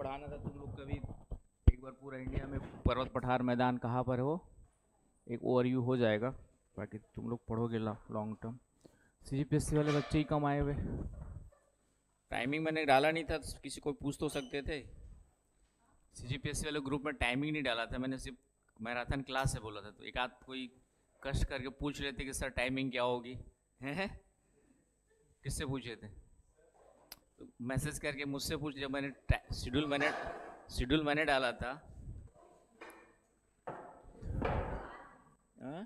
पढ़ाना था तुम लोग कभी एक बार पूरा इंडिया में पर्वत पठार मैदान कहाँ पर है वो एक ओवरव्यू हो जाएगा। बाकी तुम लोग पढ़ोगे लॉन्ग टर्म। सीजीपीएससी वाले बच्चे ही कम आए हुए। टाइमिंग मैंने डाला नहीं था तो किसी को पूछ तो सकते थे। सीजीपीएससी वाले ग्रुप में टाइमिंग नहीं डाला था मैंने, सिर्फ मैराथन क्लास से बोला था, तो एक आध कोई कष्ट करके पूछ लेते कि सर टाइमिंग क्या होगी। हैं किससे पूछे थे? तो मैसेज करके मुझसे पूछ, जब मैंने शेड्यूल मैंने डाला था। हाँ?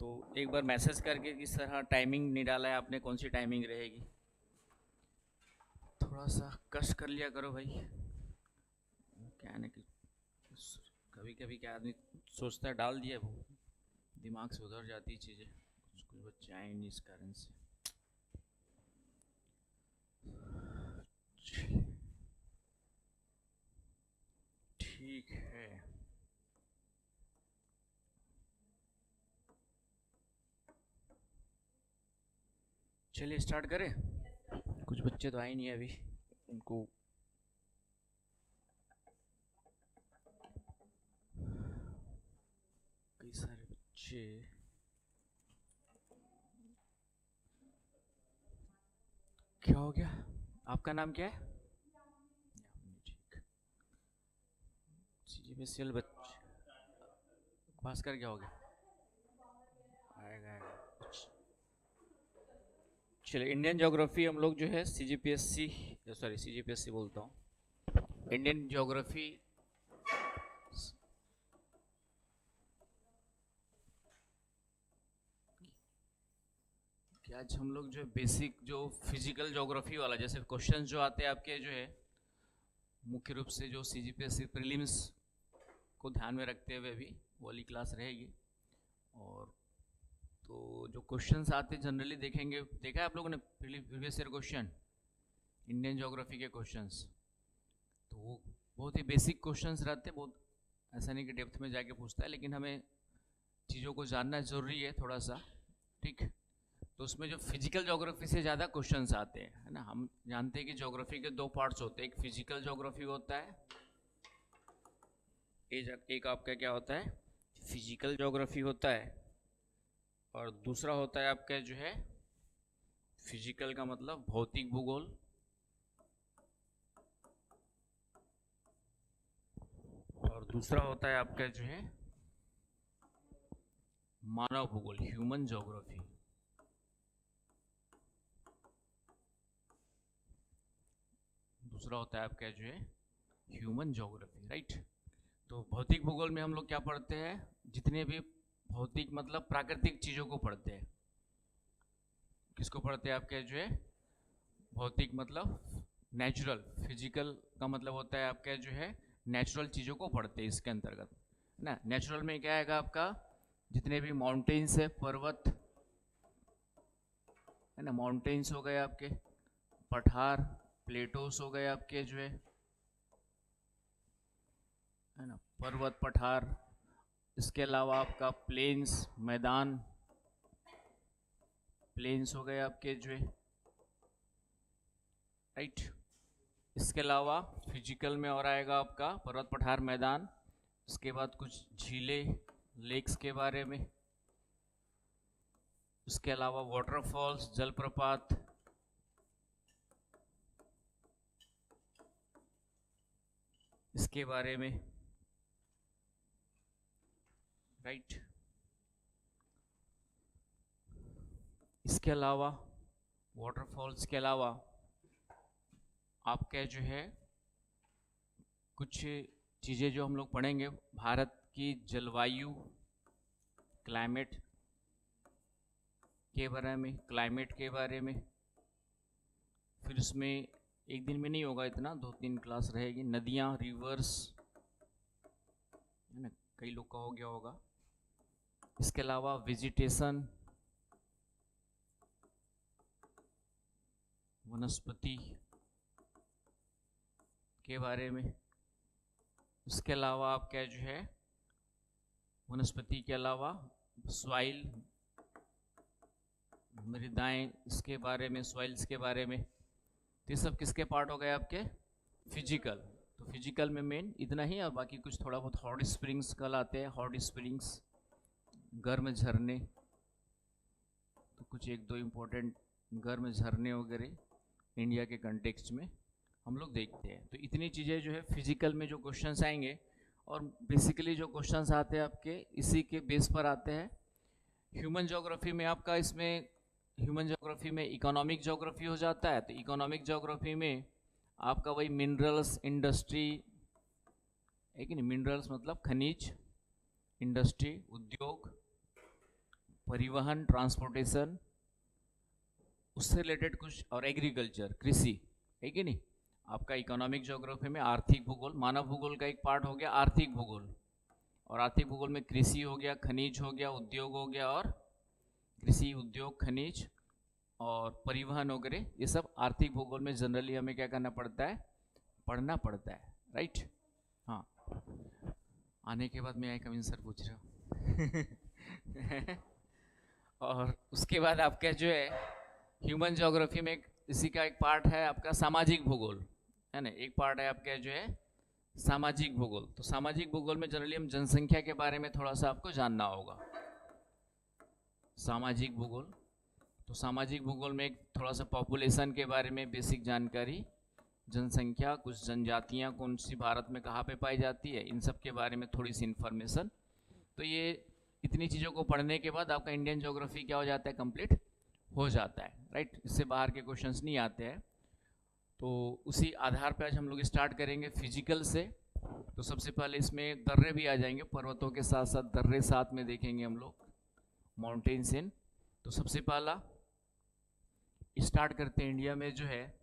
तो एक बार मैसेज करके कि सर हाँ टाइमिंग नहीं डाला है आपने, कौन सी टाइमिंग रहेगी। थोड़ा सा कष्ट कर लिया करो भाई। क्या है ना कि कभी कभी क्या आदमी सोचता है डाल दिया, वो दिमाग से उधर जाती चीज़ें, कुछ कुछ बच्चे आए नहीं इस कारण से। ठीक है, चलिए स्टार्ट करें। कुछ बच्चे तो आए नहीं अभी, उनको कई सारे बच्चे। क्या हो गया? आपका नाम क्या है? ठीक। सीजीपीएससी बच्चे भास्कर क्या हो गया? आएगा आएगा। चलिए, इंडियन ज्योग्राफी हम लोग जो है सीजीपीएससी, सॉरी सीजीपीएससी बोलता हूँ, इंडियन ज्योग्राफी कि आज हम लोग जो है बेसिक जो फिजिकल ज्योग्राफी वाला, जैसे क्वेश्चंस जो आते हैं आपके जो है मुख्य रूप से जो सीजीपीएससी प्रीलिम्स को ध्यान में रखते हुए भी वो वाली क्लास रहेगी। और तो जो क्वेश्चंस आते जनरली देखेंगे, देखा है आप लोगों ने previous year question, Indian geography के क्वेश्चंस, तो वो बहुत ही बेसिक क्वेश्चंस रहते हैं, बहुत ऐसा नहीं कि डेप्थ में जाके पूछता है, लेकिन हमें चीज़ों को जानना ज़रूरी है थोड़ा सा। ठीक, तो उसमें जो फिजिकल ज्योग्राफी से ज़्यादा क्वेश्चंस आते हैं, है ना। हम जानते हैं कि ज्योग्राफी के दो पार्ट्स होते हैं, एक फिजिकल ज्योग्राफी होता है, एक आपका क्या होता है, फिजिकल ज्योग्राफी होता है, और दूसरा होता है आपका जो है फिजिकल का मतलब भौतिक भूगोल, और दूसरा होता है आपका जो है मानव भूगोल, ह्यूमन ज्योग्राफी। दूसरा होता है आपका जो है ह्यूमन ज्योग्राफी, राइट। तो भौतिक भूगोल में हम लोग क्या पढ़ते हैं, जितने भी भौतिक मतलब प्राकृतिक चीज़ों को पढ़ते हैं। किसको पढ़ते हैं आपके जो है भौतिक मतलब नेचुरल, फिजिकल का मतलब होता है आपका जो है नेचुरल चीज़ों को पढ़ते हैं इसके अंतर्गत, है ना। नेचुरल में क्या आएगा आपका, जितने भी माउंटेन्स है, पर्वत, है ना, माउंटेन्स हो गए आपके, पठार, प्लेटोस हो गए आपके जो है ना, पर्वत पठार। इसके अलावा आपका प्लेन्स, मैदान, प्लेन्स हो गए आपके जो है, राइट। इसके अलावा फिजिकल में और आएगा आपका पर्वत पठार मैदान, उसके बाद कुछ झीलें, लेक्स के बारे में, उसके अलावा वाटरफॉल्स, जलप्रपात, इसके बारे में, राइट। इसके अलावा वाटरफॉल्स के अलावा आपका जो है कुछ चीज़ें जो हम लोग पढ़ेंगे, भारत की जलवायु, क्लाइमेट के बारे में, क्लाइमेट के बारे में। फिर उसमें एक दिन में नहीं होगा इतना, दो तीन क्लास रहेगी, नदियाँ, रिवर्स, है ना, कई लोग का हो गया होगा। इसके अलावा वेजिटेशन, वनस्पति के बारे में। इसके अलावा आप क्या जो है वनस्पति के अलावा सॉइल, मृदाएं, इसके बारे में, सॉइल्स के बारे में। तो ये सब किसके पार्ट हो गए आपके? फिजिकल। तो फिजिकल में मेन इतना ही, और बाकी कुछ थोड़ा बहुत हॉट स्प्रिंग्स कल आते हैं, हॉट स्प्रिंग्स, गर्म झरने, तो कुछ एक दो इम्पोर्टेंट गर्म झरने वगैरह इंडिया के कंटेक्स्ट में हम लोग देखते हैं। तो इतनी चीज़ें जो है फिजिकल में जो क्वेश्चंस आएंगे, और बेसिकली जो क्वेश्चंस आते हैं आपके इसी के बेस पर आते हैं। ह्यूमन ज्योग्राफी में आपका इसमें ह्यूमन ज्योग्राफी में इकोनॉमिक ज्योग्राफी हो जाता है। तो इकोनॉमिक ज्योग्राफी में आपका वही मिनरल्स इंडस्ट्री है कि नहीं, मिनरल्स मतलब खनिज, इंडस्ट्री उद्योग, परिवहन ट्रांसपोर्टेशन, उससे रिलेटेड कुछ, और एग्रीकल्चर कृषि, है कि नहीं। आपका इकोनॉमिक ज्योग्राफी में आर्थिक भूगोल, मानव भूगोल का एक पार्ट हो गया आर्थिक भूगोल, और आर्थिक भूगोल में कृषि हो गया, खनिज हो गया, उद्योग हो गया, और कृषि उद्योग खनिज और परिवहन वगैरह, ये सब आर्थिक भूगोल में जनरली हमें क्या करना पड़ता है, पढ़ना पड़ता है, राइट। हाँ, आने के बाद मैं आई कमिंग सर पूछ रहा हूँ और उसके बाद आपका जो है ह्यूमन ज्योग्राफी में इसी का एक पार्ट है आपका सामाजिक भूगोल, है ना। एक पार्ट है आपका जो है सामाजिक भूगोल। तो सामाजिक भूगोल में जनरली हम जनसंख्या के बारे में थोड़ा सा आपको जानना होगा, सामाजिक भूगोल। तो सामाजिक भूगोल में एक थोड़ा सा पॉपुलेशन के बारे में बेसिक जानकारी, जनसंख्या, कुछ जनजातियां कौन सी भारत में कहाँ पे पाई जाती है, इन सब के बारे में थोड़ी सी इन्फॉर्मेशन। तो ये इतनी चीज़ों को पढ़ने के बाद आपका इंडियन ज्योग्राफी क्या हो जाता है, कंप्लीट हो जाता है, राइट। इससे बाहर के क्वेश्चंस नहीं आते हैं। तो उसी आधार पर आज हम लोग स्टार्ट करेंगे फिजिकल से। तो सबसे पहले इसमें दर्रे भी आ जाएंगे, पर्वतों के साथ साथ दर्रे साथ में देखेंगे हम लोग, माउंटेन्स इन। तो सबसे पहला स्टार्ट करते हैं इंडिया में जो है,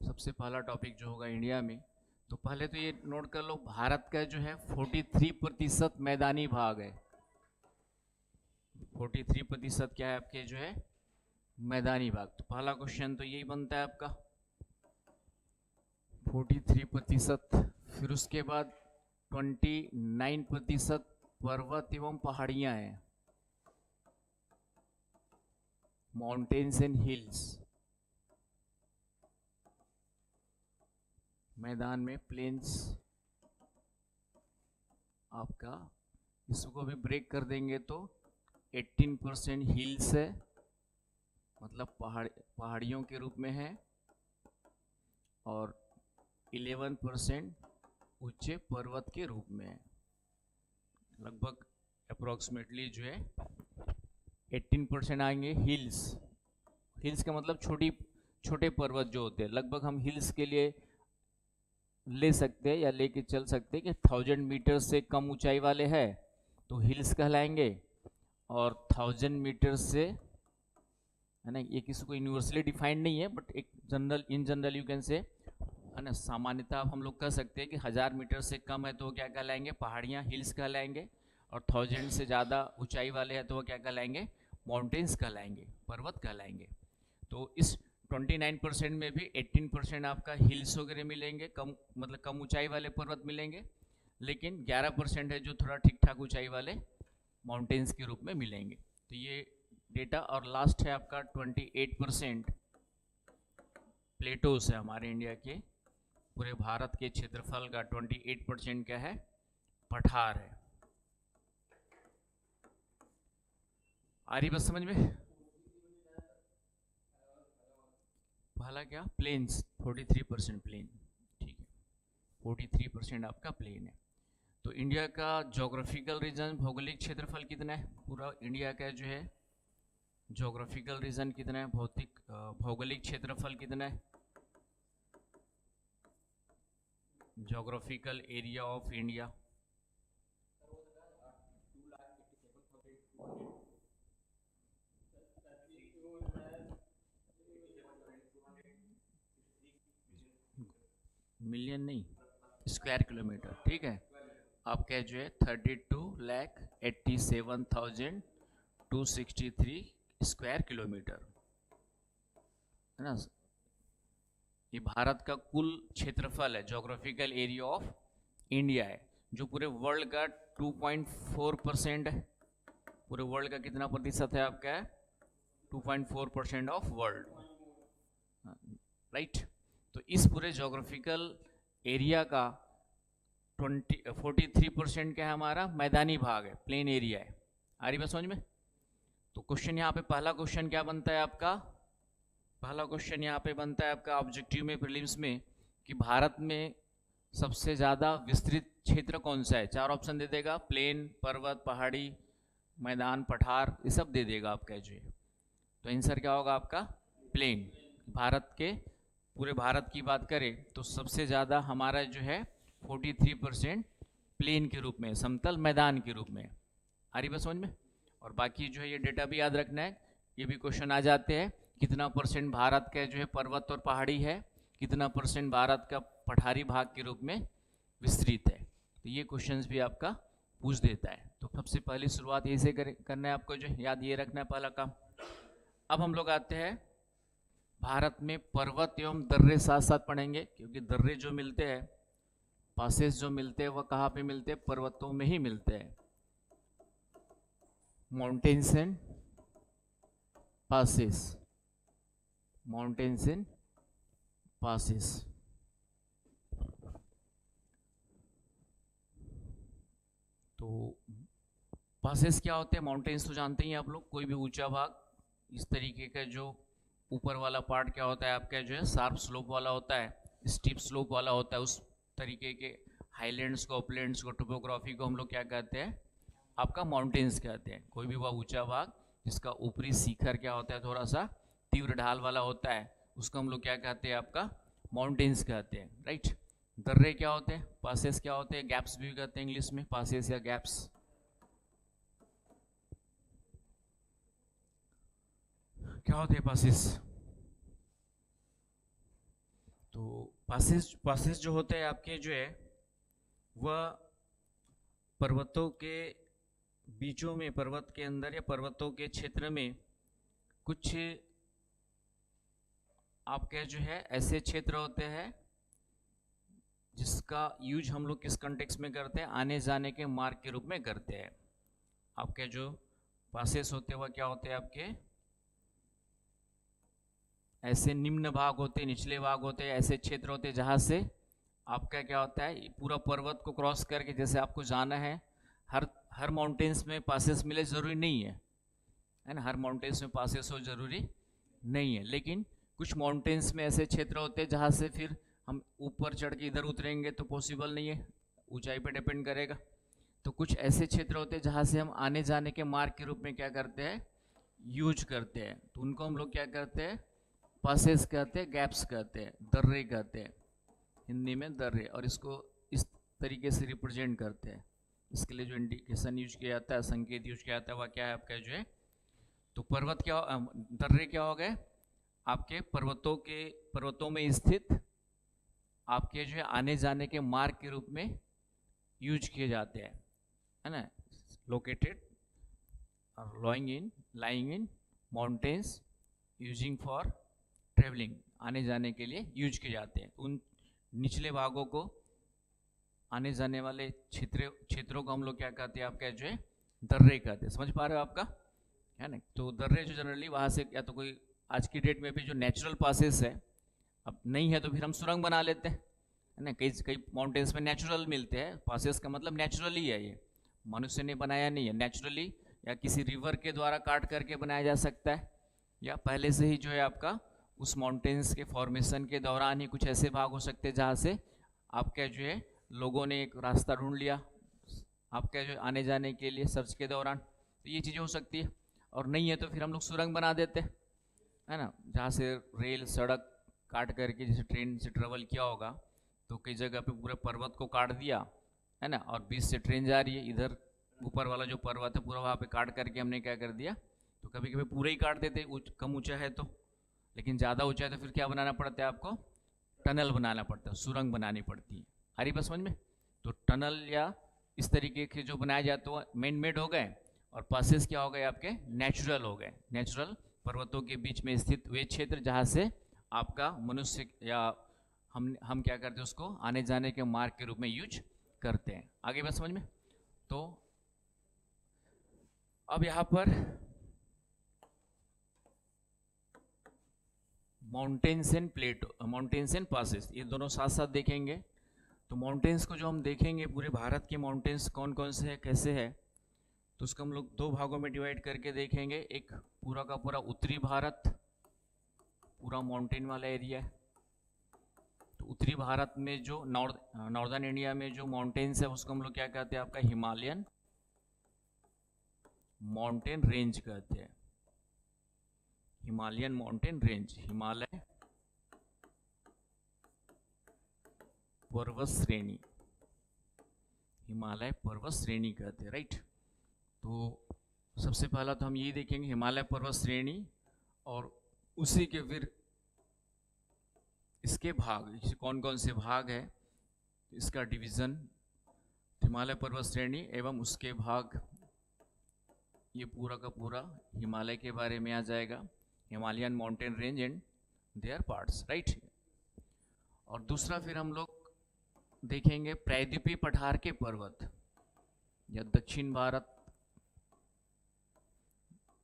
सबसे पहला टॉपिक जो होगा इंडिया में। तो पहले तो ये नोट कर लो, भारत का जो है 43% मैदानी भाग है। 43% क्या है आपके जो है मैदानी भाग। तो पहला क्वेश्चन तो यही बनता है आपका 43%। फिर उसके बाद 29% पर्वत एवं पहाड़ियां हैं, माउंटेन्स एंड हिल्स। मैदान में प्लेन्स आपका, इसको भी ब्रेक कर देंगे तो 18% हिल्स है, मतलब पहाड़ियों के रूप में है, और 11% ऊंचे पर्वत के रूप में है। लगभग अप्रोक्सीमेटली जो है 18% आएंगे हिल्स। हिल्स का मतलब छोटे पर्वत जो होते हैं, लगभग हम हिल्स के लिए ले सकते हैं या लेके चल सकते हैं कि 1000 मीटर से कम ऊंचाई वाले हैं तो हिल्स कहलाएंगे, और 1000 मीटर से, है ना, ये किसी को यूनिवर्सली डिफाइंड नहीं है, बट एक general, in general you can say, है ना, सामान्यतः हम लोग कह सकते हैं कि 1000 मीटर से कम है तो वो क्या कहलाएंगे, पहाड़ियाँ, हिल्स कहलाएंगे, और 1000 से ज़्यादा ऊंचाई वाले हैं तो वो क्या कहलाएंगे, माउंटेन्स कहलाएंगे, पर्वत कहलाएंगे। तो इस 29% में भी 18% आपका हिल्स वगैरह मिलेंगे, कम मतलब कम ऊंचाई वाले पर्वत मिलेंगे, लेकिन 11% है जो थोड़ा ठीक ठाक ऊंचाई वाले माउंटेन्स के रूप में मिलेंगे। तो ये डेटा। और लास्ट है आपका 28% प्लेटोस है हमारे इंडिया के, पूरे भारत के क्षेत्रफल का 28% क्या है, पठार है। आ रही बात समझ में? पहला क्या, प्लेन्स, 43% प्लेन, ठीक है, 43% आपका प्लेन है। तो इंडिया का जोग्राफिकल रीजन, भौगोलिक क्षेत्रफल कितना है, पूरा इंडिया का जो है जोग्राफिकल रीजन कितना है, भौगोलिक क्षेत्रफल कितना है, geographical area of India, million नहीं, स्क्वायर किलोमीटर, ठीक है। आपका जो है 32,87,263 स्क्वायर किलोमीटर, है ना। ये भारत का कुल क्षेत्रफल है, जोग्राफिकल एरिया ऑफ इंडिया है, जो पूरे वर्ल्ड का 2.4% है। पूरे वर्ल्ड का कितना प्रतिशत है आपका, 2.4% ऑफ वर्ल्ड, राइट। तो इस पूरे जोग्राफिकल एरिया का 43% क्या है, हमारा मैदानी भाग है, प्लेन एरिया है। आ रही बात समझ में? तो क्वेश्चन यहाँ पे पहला क्वेश्चन क्या बनता है आपका, पहला क्वेश्चन यहाँ पे बनता है आपका ऑब्जेक्टिव में, प्रीलिम्स में, कि भारत में सबसे ज़्यादा विस्तृत क्षेत्र कौन सा है। 4 ऑप्शन दे देगा, प्लेन, पर्वत, पहाड़ी, मैदान, पठार, ये सब दे देगा आपका जो है। तो आंसर क्या होगा आपका, प्लेन। भारत के पूरे भारत की बात करें तो सबसे ज़्यादा हमारा जो है 43% प्लेन के रूप में, समतल मैदान के रूप में। आ रही बात समझ में? और बाकी जो है ये डेटा भी याद रखना है, ये भी क्वेश्चन आ जाते हैं, कितना परसेंट भारत का जो है पर्वत और पहाड़ी है, कितना परसेंट भारत का पठारी भाग के रूप में विस्तृत है। तो ये क्वेश्चंस भी आपका पूछ देता है। तो सबसे पहली शुरुआत यही से करना है आपको, जो याद ये रखना है पहला काम। अब हम लोग आते हैं भारत में पर्वत एवं दर्रे साथ साथ पढ़ेंगे, क्योंकि दर्रे जो मिलते हैं, पासेस जो मिलते हैं, वह कहाँ पे मिलते हैं, पर्वतों में ही मिलते हैं। Mountains and passes, mountains and passes. तो पासेस क्या होते हैं, माउंटेन्स तो जानते ही आप लोग, कोई भी ऊंचा भाग, इस तरीके का जो ऊपर वाला पार्ट क्या होता है आपका जो है शार्प स्लोप वाला होता है, स्टीप स्लोप वाला होता है, उस तरीके के हाईलैंड्स को, अपलैंड्स को, टोपोग्राफी को हम लोग क्या कहते हैं, आपका माउंटेन्स कहते हैं। कोई भी वह ऊंचा भाग जिसका ऊपरी शिखर क्या होता है, थोड़ा सा तीव्र ढाल वाला होता है, उसको हम लोग क्या कहते हैं, आपका माउंटेन्स कहते हैं, राइट। दर्रे क्या होते हैं, पासेस क्या होते हैं, गैप्स भी कहते हैं इंग्लिश में, पासेस या गैप्स। क्या होते हैं पासेस? तो पासेस जो होते हैं आपके जो है, वह पर्वतों के बीचों में, पर्वत के अंदर या पर्वतों के क्षेत्र में कुछ आपके जो है ऐसे क्षेत्र होते हैं जिसका यूज हम लोग किस कंटेक्स्ट में करते हैं, आने जाने के मार्ग के रूप में करते हैं। आपके जो पासेस होते हैं वह क्या होते हैं, आपके ऐसे निम्न भाग होते हैं, निचले भाग होते हैं, ऐसे क्षेत्र होते हैं जहाँ से आपका क्या होता है, पूरा पर्वत को क्रॉस करके जैसे आपको जाना है, हर माउंटेन्स में पासेस मिले जरूरी नहीं है ना, हर माउंटेन्स में पासेस हो जरूरी नहीं है, लेकिन कुछ माउंटेन्स में ऐसे क्षेत्र होते हैं जहाँ से फिर हम ऊपर चढ़ के इधर उतरेंगे तो पॉसिबल नहीं है, ऊंचाई पे डिपेंड करेगा। तो कुछ ऐसे क्षेत्र होते हैं जहाँ से हम आने जाने के मार्ग के रूप में क्या करते हैं, यूज करते हैं, तो उनको हम लोग क्या करते हैं, पासेस कहते हैं, गैप्स कहते हैं, दर्रे कहते हैं, हिंदी में दर्रे। और इसको इस तरीके से रिप्रेजेंट करते हैं। इसके लिए जो इंडिकेशन यूज किया जाता है, संकेत यूज किया जाता है, वह क्या है आपका जो है, तो पर्वत क्या, दर्रे क्या हो गए, आपके पर्वतों में स्थित आपके जो है आने जाने के मार्ग के रूप में यूज किए जाते हैं, है ना। लोकेटेड और lying in mountains using for travelling, आने जाने के लिए यूज किए जाते हैं। उन निचले भागों को, आने जाने वाले क्षेत्रों को हम लोग क्या कहते हैं, आपका जो है दर्रे कहते हैं। समझ पा रहे हो आपका, है ना। तो दर्रे जो जनरली वहाँ से, या तो कोई आज की डेट में भी जो नेचुरल पासेस है, अब नहीं है तो फिर हम सुरंग बना लेते हैं, है ना। कई कई माउंटेन्स में नेचुरल मिलते हैं पासेस, का मतलब नेचुरली है, ये मनुष्य ने बनाया नहीं है, नेचुरली या किसी रिवर के द्वारा काट करके बनाया जा सकता है, या पहले से ही जो है आपका उस माउंटेन्स के फॉर्मेशन के दौरान ही कुछ ऐसे भाग हो सकते हैं जहाँ से आपका जो है लोगों ने एक रास्ता ढूंढ लिया आपके जो आने जाने के लिए सर्च के दौरान, तो ये चीज़ें हो सकती है। और नहीं है तो फिर हम लोग सुरंग बना देते हैं, है ना, जहाँ से रेल सड़क काट करके, जैसे ट्रेन से ट्रेवल किया होगा तो कई जगह पे पूरे पर्वत को काट दिया, है ना, और बीच से ट्रेन जा रही है, इधर ऊपर वाला जो पर्वत है पूरा वहाँ पे काट करके हमने क्या कर दिया, तो कभी कभी पूरा ही काट देते, कम ऊंचा है तो, लेकिन ज़्यादा ऊंचा है तो फिर क्या बनाना पड़ता है आपको, टनल बनाना पड़ता है, सुरंग बनानी पड़ती है। आ रही बात समझ में? तो टनल या इस तरीके के जो बनाए जाते हैं मैन मेड हो गए, और पासेस क्या हो गए आपके, नेचुरल हो गए। नेचुरल पर्वतों के बीच में स्थित वे क्षेत्र जहाँ से आपका मनुष्य या हम क्या करते हैं, उसको आने जाने के मार्ग के रूप में यूज करते हैं। आगे बात समझ में? तो अब यहाँ पर mountains and plateau, mountains and passes, ये दोनों साथ साथ देखेंगे। तो माउंटेन्स को जो हम देखेंगे, पूरे भारत के माउंटेन्स कौन कौन से हैं, कैसे है, तो उसको हम लोग दो भागों में डिवाइड करके देखेंगे। एक पूरा का पूरा उत्तरी भारत, पूरा माउंटेन वाला एरिया है। तो उत्तरी भारत में जो नॉर्दर्न इंडिया में जो माउंटेन्स है उसको हम लोग क्या कहते हैं, आपका हिमालयन माउंटेन रेंज कहते हैं। हिमालयन माउंटेन रेंज, हिमालय पर्वत श्रेणी, हिमालय पर्वत श्रेणी कहते हैं, राइट। तो सबसे पहला तो हम यही देखेंगे हिमालय पर्वत श्रेणी, और उसी के फिर इसके भाग, कौन कौन से भाग है, इसका डिवीजन, हिमालय पर्वत श्रेणी एवं उसके भाग, ये पूरा का पूरा हिमालय के बारे में आ जाएगा, Himalayan mountain range and there parts, right. और दूसरा फिर हम लोग देखेंगे प्रायद्वीपीय पठार के पर्वत, या दक्षिण भारत,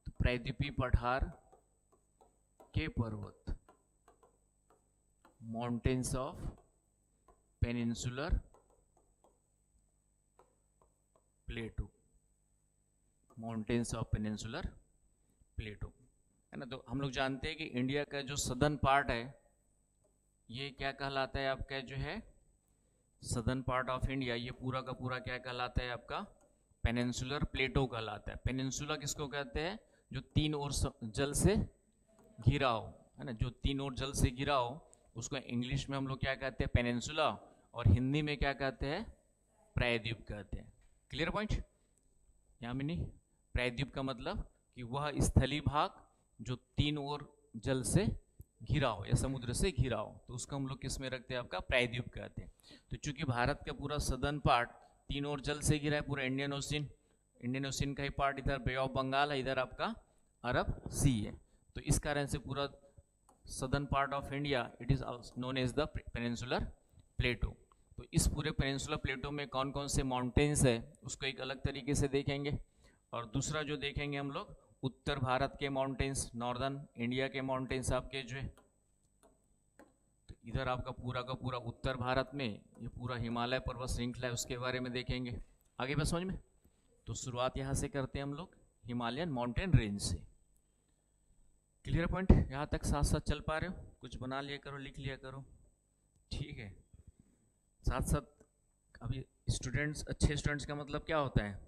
तो प्रायद्वीपीय पठार के पर्वत, mountains of peninsular Plato, mountains of peninsular प्लेटो, है ना। तो हम लोग जानते हैं कि इंडिया का जो सदर्न पार्ट है, ये क्या कहलाता है, आपका जो है सदर्न पार्ट ऑफ इंडिया, ये पूरा का पूरा क्या कहलाता है, आपका पेनिनसुलर प्लेटो कहलाता है। पेनिनसुला किसको कहते हैं, जो तीन ओर जल से घिरा हो, है ना, जो तीन ओर जल से घिरा हो, उसको इंग्लिश में हम लोग क्या कहते हैं, पेनिनसुला, और हिंदी में क्या कहते हैं, प्रायद्वीप कहते हैं। Clear point, Yamini. प्रायद्वीप का मतलब कि वह स्थलीय भाग जो तीन ओर जल से घिरा हो या समुद्र से घिरा हो, तो उसको हम लोग किस में रखते हैं, आपका प्रायद्वीप कहते हैं। तो चूंकि भारत का पूरा सदर्न पार्ट तीन ओर जल से घिरा है, पूरा इंडियन ओशियन का ही पार्ट इधर बे ऑफ बंगाल है, इधर आपका अरब सी है, तो इस कारण से पूरा southern part of India it is known as the peninsular plateau. तो इस पूरे पेनिनसुलर प्लेटो में कौन कौन से माउंटेन्स है उसको एक अलग तरीके से देखेंगे। और दूसरा जो देखेंगे हम लोग उत्तर भारत के माउंटेन्स, नॉर्दर्न इंडिया के माउंटेन्स आपके जो है, तो इधर आपका पूरा का पूरा उत्तर भारत में ये पूरा हिमालय पर्वत श्रृंखला है, उसके बारे में देखेंगे। आगे बस समझ में। तो शुरुआत यहाँ से करते हैं हम लोग हिमालयन माउंटेन रेंज से। क्लियर पॉइंट, यहाँ तक साथ साथ चल पा रहे हो, कुछ बना लिया करो, लिख लिया करो, ठीक है। साथ साथ अभी स्टूडेंट्स, अच्छे स्टूडेंट्स का मतलब क्या होता है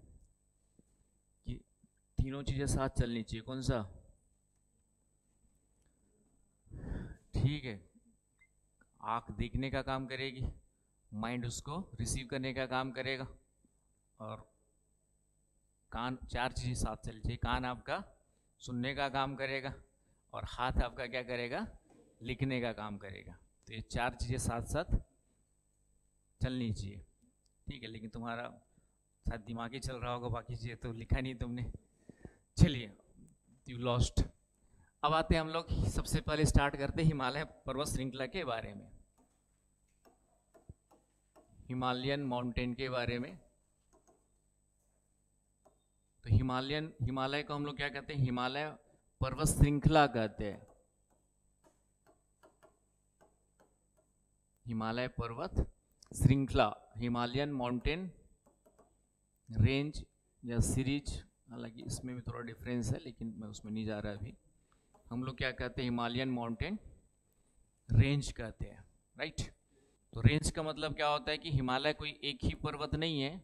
कि तीनों चीज़ें साथ चलनी चाहिए। कौन सा, ठीक है, आँख देखने का काम करेगी, माइंड उसको रिसीव करने का काम करेगा, और कान, चार चीज़ें साथ चलनी चाहिए। कान आपका सुनने का काम करेगा, और हाथ आपका क्या करेगा, लिखने का काम करेगा। तो ये चार चीज़ें साथ साथ चलनी चाहिए, ठीक है। लेकिन तुम्हारा शायद दिमाग ही चल रहा होगा, बाकी चीज़ें तो लिखा नहीं तुमने। चलिए, यू लॉस्ट। अब आते हैं हम लोग, सबसे पहले स्टार्ट करते हैं हिमालय पर्वत श्रृंखला के बारे में, हिमालयन माउंटेन के बारे में। तो हिमालय को हम लोग क्या कहते हैं, हिमालय पर्वत श्रृंखला कहते हैं, हिमालय पर्वत श्रृंखला, हिमालयन माउंटेन रेंज या सीरीज, हालांकि इसमें भी थोड़ा डिफरेंस है लेकिन मैं उसमें नहीं जा रहा अभी। हम लोग क्या कहते हैं, हिमालयन माउंटेन रेंज कहते हैं, राइट। तो रेंज का मतलब क्या होता है कि हिमालय कोई एक ही पर्वत नहीं है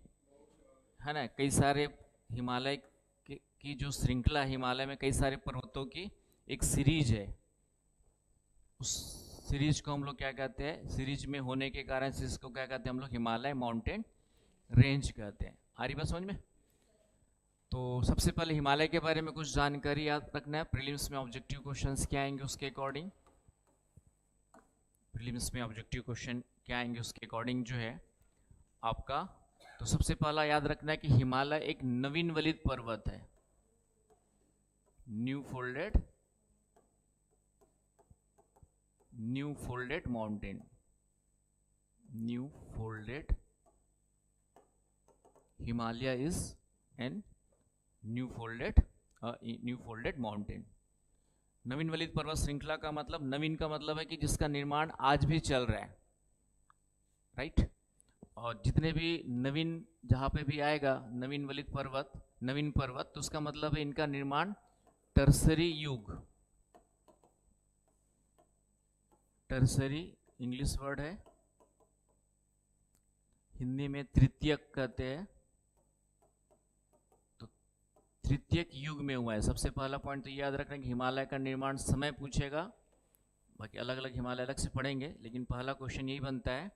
ना, कई सारे हिमालय की जो श्रृंखला, हिमालय में कई सारे पर्वतों की एक सीरीज है। उस सीरीज को हम लोग क्या कहते हैं, सीरीज में होने के कारण से इसको क्या कहते हैं हम लोग, हिमालय माउंटेन रेंज कहते हैं। आ रही बात समझ में। तो सबसे पहले हिमालय के बारे में कुछ जानकारी याद रखना है, प्रीलिम्स में ऑब्जेक्टिव क्वेश्चंस क्या आएंगे उसके अकॉर्डिंग, प्रीलिम्स में ऑब्जेक्टिव क्वेश्चन क्या आएंगे उसके अकॉर्डिंग जो है आपका। तो सबसे पहला याद रखना है कि हिमालय एक नवीन वलित पर्वत है, new folded mountain, new folded, Himalaya is an new folded mountain. नवीन वलित पर्वत श्रृंखला का मतलब, नवीन का मतलब है कि जिसका निर्माण आज भी चल रहा है, राइट। और जितने भी नवीन जहाँ पे भी आएगा नवीन वलित पर्वत, नवीन पर्वत, तो उसका मतलब है इनका निर्माण टर्सरी युग, टर्सरी इंग्लिश वर्ड है, हिंदी में तृतीयक कहते हैं, तो तृतीयक युग में हुआ है। सबसे पहला पॉइंट तो याद रखना कि हिमालय का निर्माण समय पूछेगा, बाकी अलग अलग हिमालय अलग से पढ़ेंगे, लेकिन पहला क्वेश्चन यही बनता है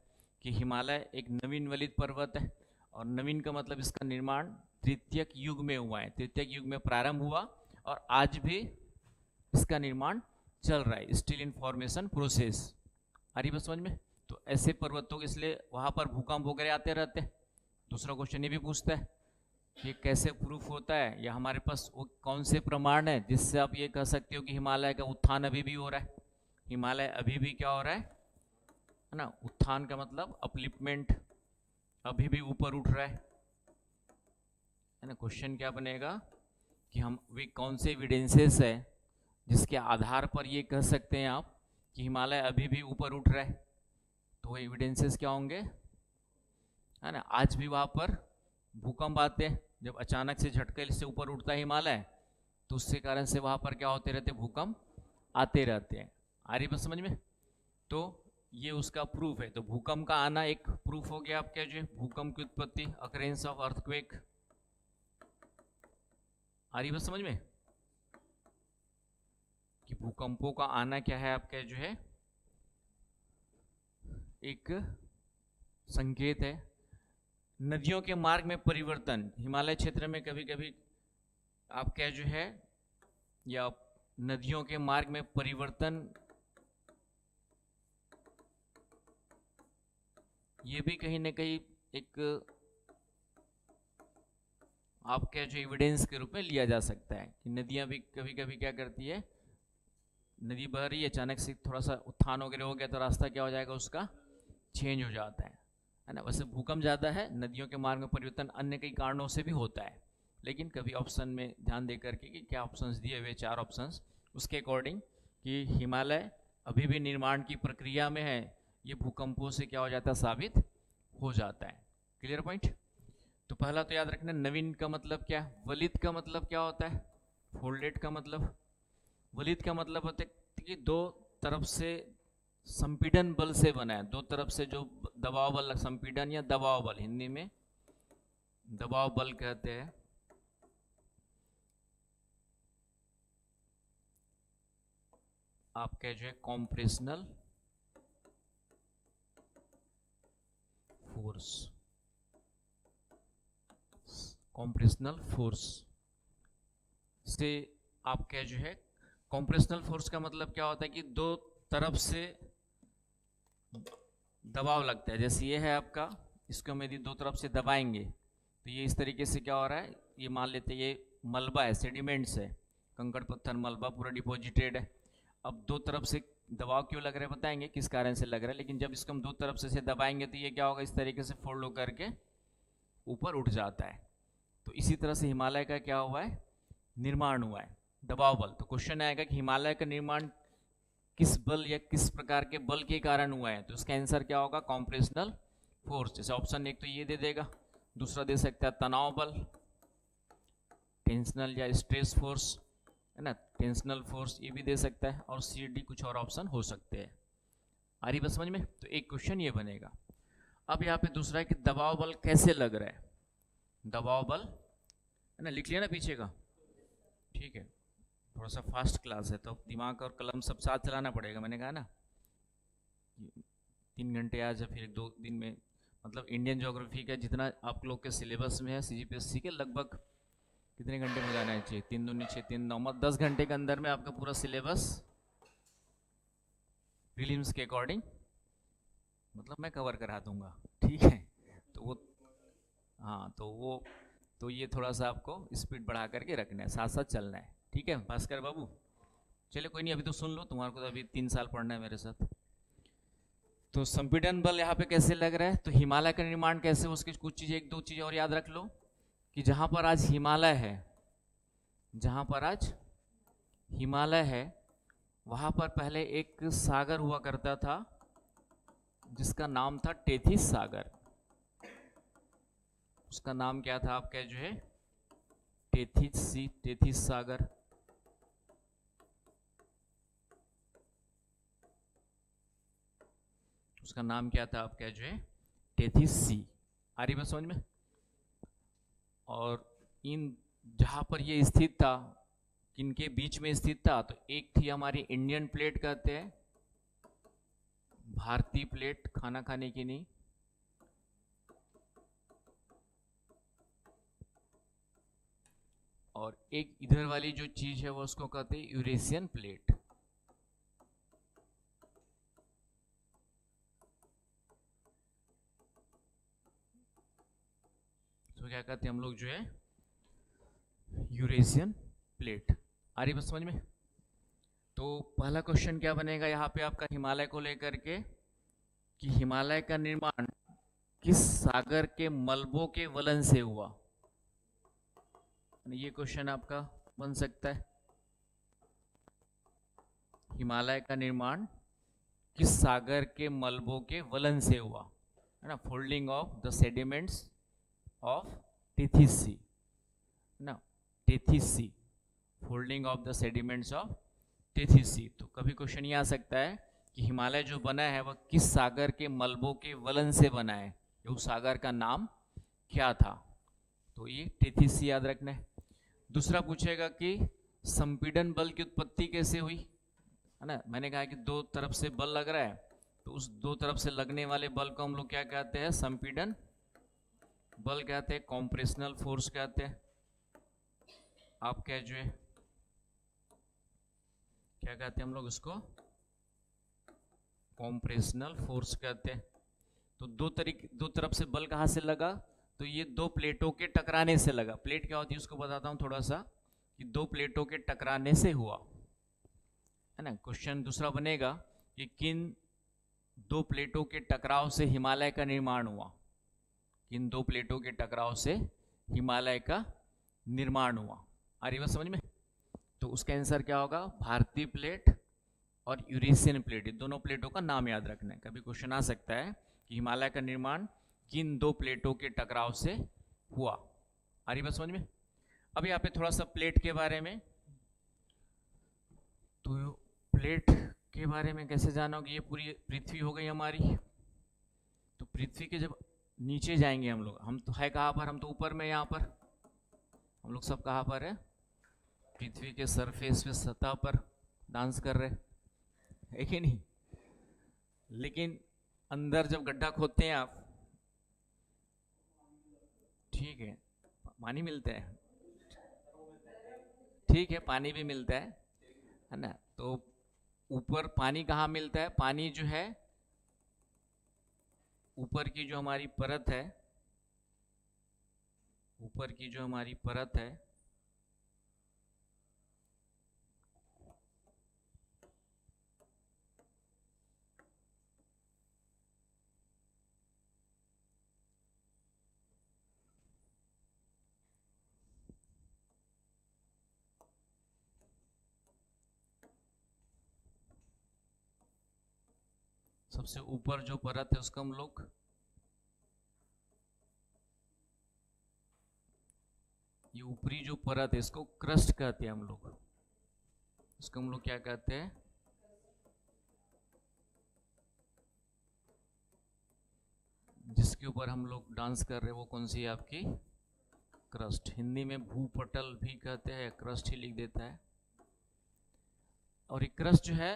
कि हिमालय एक नवीन वलित पर्वत है, और नवीन का मतलब इसका निर्माण तृतीयक युग में हुआ है, तृतीयक युग में प्रारंभ हुआ और आज भी इसका निर्माण चल रहा है, स्टिल इन फॉर्मेशन प्रोसेस। आ रही बस समझ में? तो ऐसे पर्वतों के इसलिए वहाँ पर भूकंप वगैरह आते रहते हैं। दूसरा क्वेश्चन ये भी पूछता है कि कैसे प्रूफ होता है, या हमारे पास वो कौन से प्रमाण है जिससे आप ये कह सकते हो कि हिमालय का उत्थान अभी भी हो रहा है। हिमालय अभी भी क्या हो रहा है ना, उत्थान का मतलब अपलिफ्टमेंट, अभी भी ऊपर उठ रहा है ना। क्वेश्चन क्या बनेगा कि हम वे कौन से एविडेंसेस है जिसके आधार पर ये कह सकते हैं आप कि हिमालय अभी भी ऊपर उठ रहा है। तो वो एविडेंसेस क्या होंगे, है ना। आज भी वहाँ पर भूकंप आते हैं, जब अचानक से झटके से ऊपर उठता है हिमालय, तो उसके कारण से वहाँ पर क्या होते रहते, भूकंप आते रहते हैं। आ रही बात समझ में? तो ये उसका प्रूफ है। तो भूकंप का आना एक प्रूफ हो गया आपका, जो भूकंप की उत्पत्ति, अकरेंस ऑफ अर्थक्वेक। आ रही बात समझ में कि भूकंपों का आना क्या है आपका, जो है एक संकेत है। नदियों के मार्ग में परिवर्तन, हिमालय क्षेत्र में कभी कभी आपका जो है, या नदियों के मार्ग में परिवर्तन, ये भी कहीं ना कहीं एक आपके जो एविडेंस के रूप में लिया जा सकता है कि नदियां भी कभी कभी क्या करती है, नदी बह रही है, अचानक से थोड़ा सा उत्थान वगैरह हो गया तो रास्ता क्या हो जाएगा उसका, चेंज हो जाता है ना। वैसे भूकंप ज़्यादा है, नदियों के मार्ग में परिवर्तन अन्य कई कारणों से भी होता है, लेकिन कभी ऑप्शन में ध्यान दे करके कि क्या ऑप्शंस दिए हुए, 4 ऑप्शंस, उसके अकॉर्डिंग कि हिमालय अभी भी निर्माण की प्रक्रिया में है, ये भूकंपों से क्या हो जाता है, साबित हो जाता है। Clear point? तो पहला तो याद रखना, नवीन का मतलब क्या, वलित का मतलब क्या होता है, फोल्डेड का मतलब, वलित का मतलब होता है कि दो तरफ से संपीड़न बल से बना है, दो तरफ से जो दबाव बल, संपीड़न या दबाव बल, हिंदी में दबाव बल कहते हैं। आपका जो है कॉम्प्रेशनल फोर्स, कॉम्प्रेशनल फोर्स से आपका जो है, कॉम्प्रेशनल फोर्स का मतलब क्या होता है कि दो तरफ से दबाव लगता है। जैसे ये है आपका, इसको हम यदि दो तरफ से दबाएंगे तो ये इस तरीके से क्या हो रहा है, ये मान लेते हैं ये मलबा है, सेडिमेंट्स है, कंकड़ पत्थर मलबा पूरा डिपॉजिटेड है। अब दो तरफ से दबाव क्यों लग रहा है बताएंगे किस कारण से लग रहा है, लेकिन जब इसको हम दो तरफ से दबाएंगे तो ये क्या होगा, इस तरीके से फोल्ड होकर के ऊपर उठ जाता है। तो इसी तरह से हिमालय का क्या हुआ है, निर्माण हुआ है, दबाव बल। तो क्वेश्चन आएगा कि हिमालय का निर्माण किस बल या किस प्रकार के बल के कारण हुआ है, तो इसका आंसर क्या होगा, कॉम्प्रेशनल फोर्स। जैसे ऑप्शन एक तो ये दे देगा, दूसरा दे सकता है तनाव बल, टेंशनल या स्ट्रेस फोर्स, है ना, टेंशनल फोर्स ये भी दे सकता है, और सी डी कुछ और ऑप्शन हो सकते हैं। आ रही बात समझ में? तो एक क्वेश्चन ये बनेगा। अब यहाँ पे दूसरा है कि दबाव बल कैसे लग रहा है, दबाव बल, है ना, लिख लिया ना पीछे का, ठीक है। थोड़ा सा फास्ट क्लास है तो दिमाग और कलम सब साथ चलाना पड़ेगा, मैंने कहा ना 3 घंटे आज या फिर 2 दिन में, मतलब इंडियन ज्योग्राफी का जितना आप लोग के सिलेबस में है सीजीपीएससी के, लगभग कितने घंटे में जाना चाहिए, 3 दूनी 6 3 9, 10 घंटे के अंदर में आपका पूरा सिलेबस प्रीलिम्स के अकॉर्डिंग मतलब मैं कवर करा दूंगा, ठीक है। तो वो, हाँ तो ये थोड़ा सा आपको स्पीड बढ़ा करके रखना है, साथ साथ चलना है, ठीक है भास्कर बाबू। चलिए कोई नहीं, अभी तो सुन लो, तुम्हारे को तो अभी 3 साल पढ़ना है मेरे साथ। तो संपीड़न बल यहाँ पे कैसे लग रहा है, तो हिमालय का निर्माण कैसे, उसकी कुछ चीज़ें, एक दो चीज़ें और याद रख लो कि जहाँ पर आज हिमालय है, जहाँ पर आज हिमालय है, वहां पर पहले एक सागर हुआ करता था जिसका नाम था टेथिस सागर। उसका नाम क्या था आपका जो है, टेथिस सागर। उसका नाम क्या था आपका जो है, टेथिस सी। आ रही बात समझ में? और इन जहां पर ये स्थित था, किनके बीच में स्थित था, तो एक थी हमारी इंडियन प्लेट कहते हैं, भारतीय प्लेट खाना खाने की नहीं, और एक इधर वाली जो चीज है वो उसको कहते हैं यूरेशियन प्लेट। तो क्या कहते हैं हम लोग जो है, यूरेशियन प्लेट। आ रही बात समझ में? तो पहला क्वेश्चन क्या बनेगा यहाँ पे आपका हिमालय को लेकर के, कि हिमालय का निर्माण किस सागर के मलबों के वलन से हुआ। ये क्वेश्चन आपका बन सकता है। हिमालय का निर्माण किस सागर के मलबों के वलन से हुआ, है ना, folding of the sediments of Tethys sea, है ना, Tethys sea, folding of the sediments of Tethys sea. तो कभी क्वेश्चन ये आ सकता है कि हिमालय जो बना है वह किस सागर के मलबों के वलन से बना है, उस सागर का नाम क्या था। तो ये टेथिस सी याद रखना है। दूसरा पूछेगा कि संपीड़न बल की उत्पत्ति कैसे हुई, है ना। मैंने कहा कि दो तरफ से बल लग रहा है, तो उस दो तरफ से लगने वाले बल को हम लोग क्या कहते हैं, संपीड़न बल कहते हैं, कॉम्प्रेशनल फोर्स कहते हैं। आप क्या जो है क्या कहते हैं हम लोग उसको, कॉम्प्रेशनल फोर्स कहते हैं। तो दो तरफ से बल कहां से लगा, तो ये दो प्लेटों के टकराने से लगा। प्लेट क्या होती है उसको बताता हूं थोड़ा सा, कि दो प्लेटों के टकराने से हुआ, है ना। क्वेश्चन दूसरा बनेगा कि किन दो प्लेटों के टकराव से हिमालय का निर्माण हुआ। किन दो प्लेटों के टकराव से हिमालय का निर्माण हुआ। आ रही बात समझ में? तो उसका आंसर क्या होगा, भारतीय प्लेट और यूरेशियन प्लेट। दोनों प्लेटों का नाम याद रखना है। कभी क्वेश्चन आ सकता है कि हिमालय का निर्माण किन दो प्लेटों के टकराव से हुआ। आ रही बात समझ में? अब यहाँ पे थोड़ा सा प्लेट के बारे में, तो प्लेट के बारे में कैसे जानोगे, ये पूरी पृथ्वी हो गई हमारी। तो पृथ्वी के जब नीचे जाएंगे हम तो है कहाँ पर, हम तो ऊपर में, यहाँ पर हम लोग सब कहाँ पर है, पृथ्वी के सरफेस पे, सतह पर डांस कर रहे है कि नहीं। लेकिन अंदर जब गड्ढा खोदते हैं आप, ठीक है, पानी मिलता है, ठीक है, पानी भी मिलता है ना। तो ऊपर पानी कहाँ मिलता है, पानी जो है ऊपर की जो हमारी परत है, ऊपर की जो हमारी परत है, सबसे ऊपर जो परत है उसको हम लोग ये ऊपरी जो परत है इसको क्रस्ट कहते हैं हम लोग। इसको हम लोग क्या कहते हैं, जिसके ऊपर हम लोग डांस कर रहे हैं वो कौन सी है आपकी, क्रस्ट। हिंदी में भूपटल भी कहते हैं, क्रस्ट ही लिख देता है। और ये क्रस्ट जो है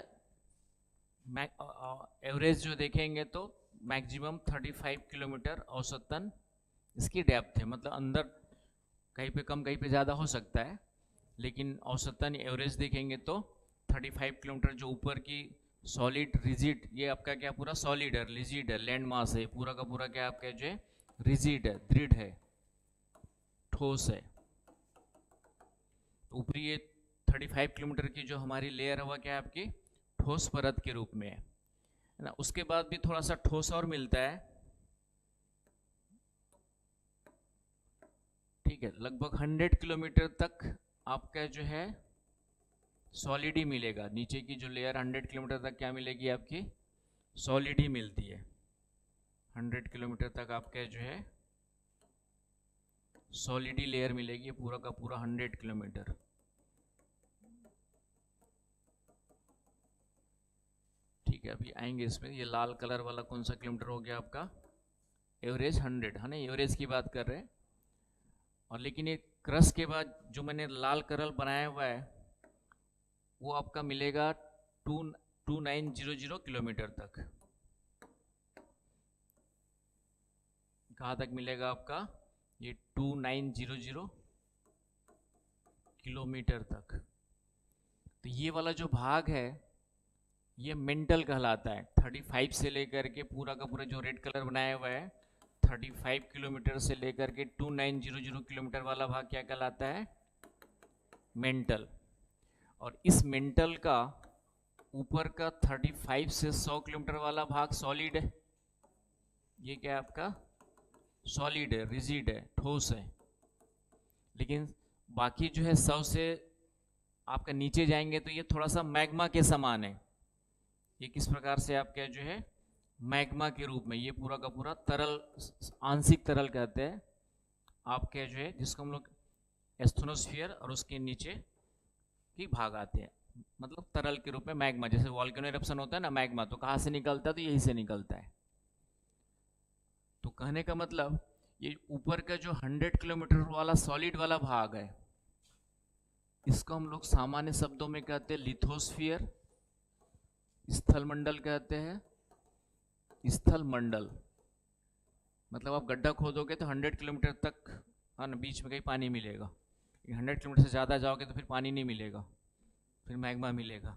एवरेज जो देखेंगे तो मैक्सिमम 35 किलोमीटर औसतन इसकी डेप्थ है। मतलब अंदर कहीं पे कम कहीं पे ज़्यादा हो सकता है, लेकिन औसतन एवरेज देखेंगे तो 35 किलोमीटर जो ऊपर की सॉलिड रिजिड, ये आपका क्या पूरा सॉलिड है, रिजिड है, लैंड मास है, पूरा का पूरा क्या आपका जो है रिजिड है, दृढ़ है, ठोस है। तो ऊपरी ये 35 किलोमीटर की जो हमारी लेयर है वह क्या है आपकी ठोस परत के रूप में है ना। उसके बाद भी थोड़ा सा ठोस और मिलता है, ठीक है, लगभग 100 किलोमीटर तक आपका जो है सॉलिड ही मिलेगा। नीचे की जो लेयर 100 किलोमीटर तक क्या मिलेगी आपकी, सॉलिड ही मिलती है। 100 किलोमीटर तक आपका जो है सॉलिड ही लेयर मिलेगी, पूरा का पूरा 100 किलोमीटर। ठीक है, अभी आएंगे इसमें। ये लाल कलर वाला कौन सा किलोमीटर हो गया आपका, एवरेज 100 है ना, एवरेज की बात कर रहे हैं। और लेकिन ये क्रस्ट के बाद जो मैंने लाल कलर बनाया हुआ है वो आपका मिलेगा 2900 किलोमीटर तक। कहाँ तक मिलेगा आपका, ये 2900 किलोमीटर तक। तो ये वाला जो भाग है ये मेंटल कहलाता है। 35 से लेकर के पूरा का पूरा जो रेड कलर बनाया हुआ है, 35 किलोमीटर से लेकर के 2900 किलोमीटर वाला भाग क्या कहलाता है, मेंटल। और इस मेंटल का ऊपर का 35 से 100 किलोमीटर वाला भाग सॉलिड है। ये क्या है आपका, सॉलिड है, रिजिड है, ठोस है। लेकिन बाकी जो है 100 से आपका नीचे जाएंगे तो ये थोड़ा सा मैग्मा के समान है। ये किस प्रकार से आपका जो है मैग्मा के रूप में, ये पूरा का पूरा तरल, आंशिक तरल कहते हैं आपके जो है, जिसको हम लोग एस्थनोस्फीयर और उसके नीचे की भाग आते हैं, मतलब तरल के रूप में मैग्मा। जैसे वॉल्केनो इरप्शन होता है ना, मैग्मा तो कहाँ से निकलता है, तो यही से निकलता है। तो कहने का मतलब ये ऊपर का जो 100 किलोमीटर वाला सॉलिड वाला भाग है, इसको हम लोग सामान्य शब्दों में कहते हैं लिथोस्फीयर, स्थल मंडल कहते हैं। स्थल मंडल मतलब आप गड्ढा खोदोगे तो 100 किलोमीटर तक, हाँ ना, बीच में कहीं पानी मिलेगा। 100 किलोमीटर से ज़्यादा जाओगे तो फिर पानी नहीं मिलेगा, फिर मैग्मा मिलेगा।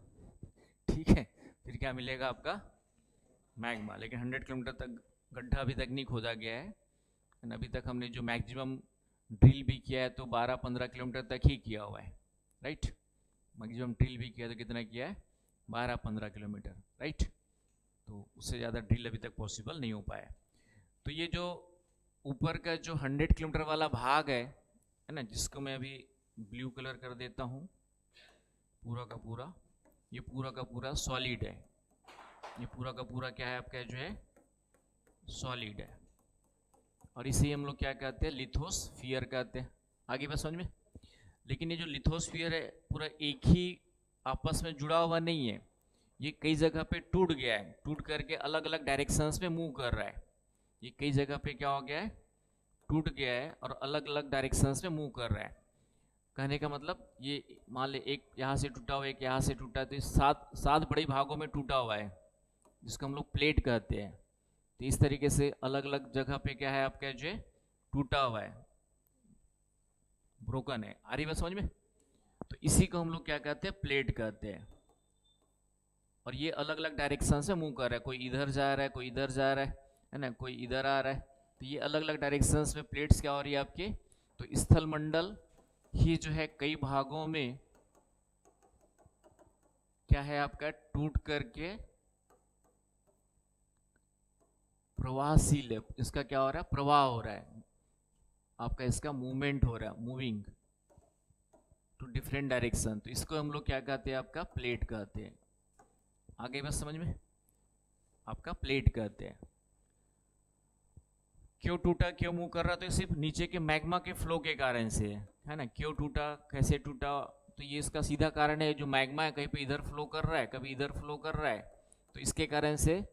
ठीक है, फिर क्या मिलेगा आपका, मैग्मा। लेकिन 100 किलोमीटर तक गड्ढा अभी तक नहीं खोदा गया है। अभी तक हमने जो मैक्सिमम ड्रिल भी किया है तो 12-15 किलोमीटर तक ही किया हुआ है, राइट। मैक्सिमम ड्रिल भी किया तो कितना किया है, 12-15 किलोमीटर, राइट। तो उससे ज़्यादा ड्रिल अभी तक पॉसिबल नहीं हो पाया। तो ये जो ऊपर का जो 100 किलोमीटर वाला भाग है ना, जिसको मैं अभी ब्लू कलर कर देता हूँ, पूरा का पूरा, ये पूरा का पूरा सॉलिड है। ये पूरा का पूरा क्या है आपका जो है, सॉलिड है। और इसे हम लोग क्या कहते हैं, लिथोस्फीयर कहते हैं। आगे बात समझ में। लेकिन ये जो लिथोस्फीयर है पूरा एक ही आपस में जुड़ा हुआ नहीं है, ये कई जगह पे टूट गया है, टूट करके अलग अलग डायरेक्शंस में मूव कर रहा है। ये कई जगह पे क्या हो गया है, टूट गया है और अलग अलग डायरेक्शंस में मूव कर रहा है। कहने का मतलब ये मान ले एक यहाँ से टूटा हुआ, एक यहाँ से टूटा, तो सात बड़े भागों में टूटा हुआ है, जिसको हम लोग प्लेट कहते हैं। तो इस तरीके से अलग अलग जगह पे क्या है आपका जो टूटा हुआ है, ब्रोकन है। आ रही बात समझ में। तो इसी को हम लोग क्या कहते हैं, प्लेट कहते हैं। और ये अलग अलग डायरेक्शन से मूव कर रहा है, कोई इधर जा रहा है, कोई इधर जा रहा है ना, कोई इधर आ रहा है। तो ये अलग अलग डायरेक्शंस में प्लेट्स क्या हो रही है आपके, तो स्थल मंडल ही जो है कई भागों में क्या है आपका, टूट करके प्रवाहशील है। इसका क्या हो रहा है, प्रवाह हो रहा है आपका, इसका मूवमेंट हो रहा है, मूविंग टू डिफरेंट डायरेक्शन। तो इसको हम लोग क्या कहते हैं, आपका प्लेट कहते हैं। आगे बस समझ में, आपका प्लेट कहते हैं। क्यों टूटा, क्यों मूव कर रहा, तो सिर्फ नीचे के मैग्मा के फ्लो के कारण से है ना। क्यों टूटा, कैसे टूटा, तो ये इसका सीधा कारण है, जो मैग्मा है कहीं पे इधर फ्लो कर रहा है, कभी इधर फ्लो कर रहा है, तो इसके कारण से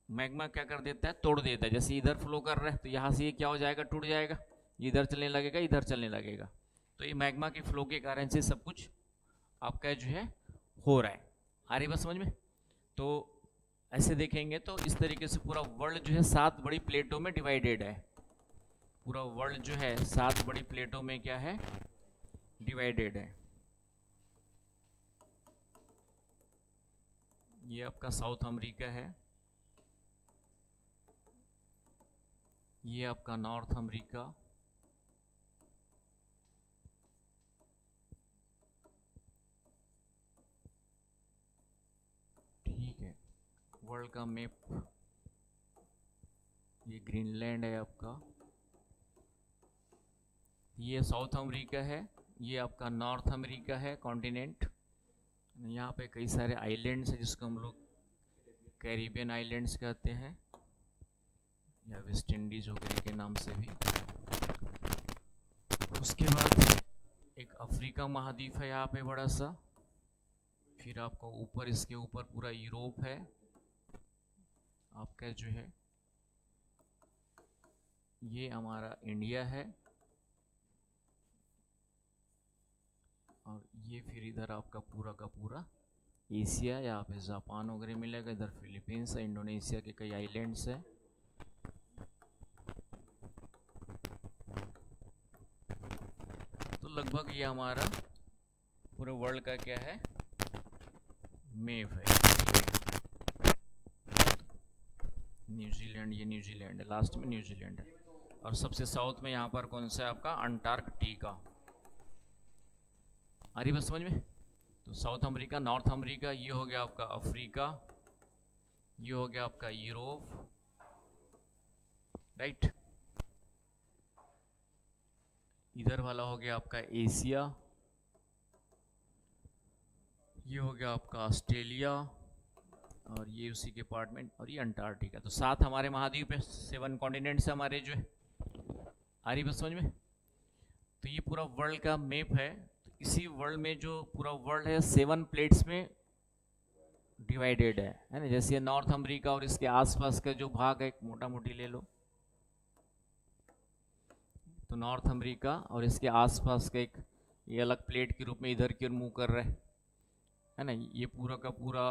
मैग्मा क्या कर देता है, तोड़ देता है। जैसे इधर फ्लो कर रहा है तो यहाँ से ये क्या हो जाएगा, टूट जाएगा, इधर चलने लगेगा, इधर चलने लगेगा। तो ये मैग्मा के फ्लो के कारण से सब कुछ आपका जो है हो रहा है। आ रही बात समझ में। तो ऐसे देखेंगे तो इस तरीके से पूरा वर्ल्ड जो है 7 बड़ी प्लेटों में डिवाइडेड है। पूरा वर्ल्ड जो है 7 बड़ी प्लेटों में क्या है, डिवाइडेड है। ये आपका साउथ अमेरिका है, ये आपका नॉर्थ अमेरिका, ठीक है। वर्ल्ड का मैप, ये ग्रीनलैंड है आपका, ये साउथ अमेरिका है, ये आपका नॉर्थ अमेरिका है कॉन्टिनेंट, यहाँ पे कई सारे आइलैंड्स हैं जिसको हम लोग कैरिबियन आइलैंड्स कहते हैं या वेस्ट इंडीज वगैरह के नाम से भी। उसके बाद एक अफ्रीका महाद्वीप है यहाँ पे बड़ा सा, फिर आपको ऊपर इसके ऊपर पूरा यूरोप है आपका जो है, ये हमारा इंडिया है, और ये फिर इधर आपका पूरा का पूरा एशिया, यहाँ पे जापान वगैरह मिलेगा, इधर फिलीपींस है, इंडोनेशिया के कई आइलैंड्स है। तो लगभग ये हमारा पूरे वर्ल्ड का क्या है, मैप है। न्यूजीलैंड, ये न्यूजीलैंड है, लास्ट में न्यूजीलैंड है, और सबसे साउथ में यहाँ पर कौन सा है आपका, अंटार्कटिका। आ रही बात समझ में? तो साउथ अमेरिका, नॉर्थ अमेरिका, ये हो गया आपका अफ्रीका, ये हो गया आपका यूरोप, राइट। इधर वाला हो गया आपका एशिया, ये हो गया आपका ऑस्ट्रेलिया, और ये उसी के पार्ट में, और ये अंटार्कटिका। तो 7 हमारे महाद्वीप है, 7 कॉन्टिनेंट्स हमारे जो है। आ रही बात समझ में? तो ये पूरा वर्ल्ड का मैप है। तो इसी वर्ल्ड में जो पूरा वर्ल्ड है 7 प्लेट्स में डिवाइडेड है ना। जैसे ये नॉर्थ अमेरिका और इसके आसपास का जो भाग है, मोटा मोटी ले लो, तो नॉर्थ अमेरिका और इसके आसपास का एक ये अलग प्लेट के रूप में इधर की ओर मूव कर रहा है ना। ये पूरा का पूरा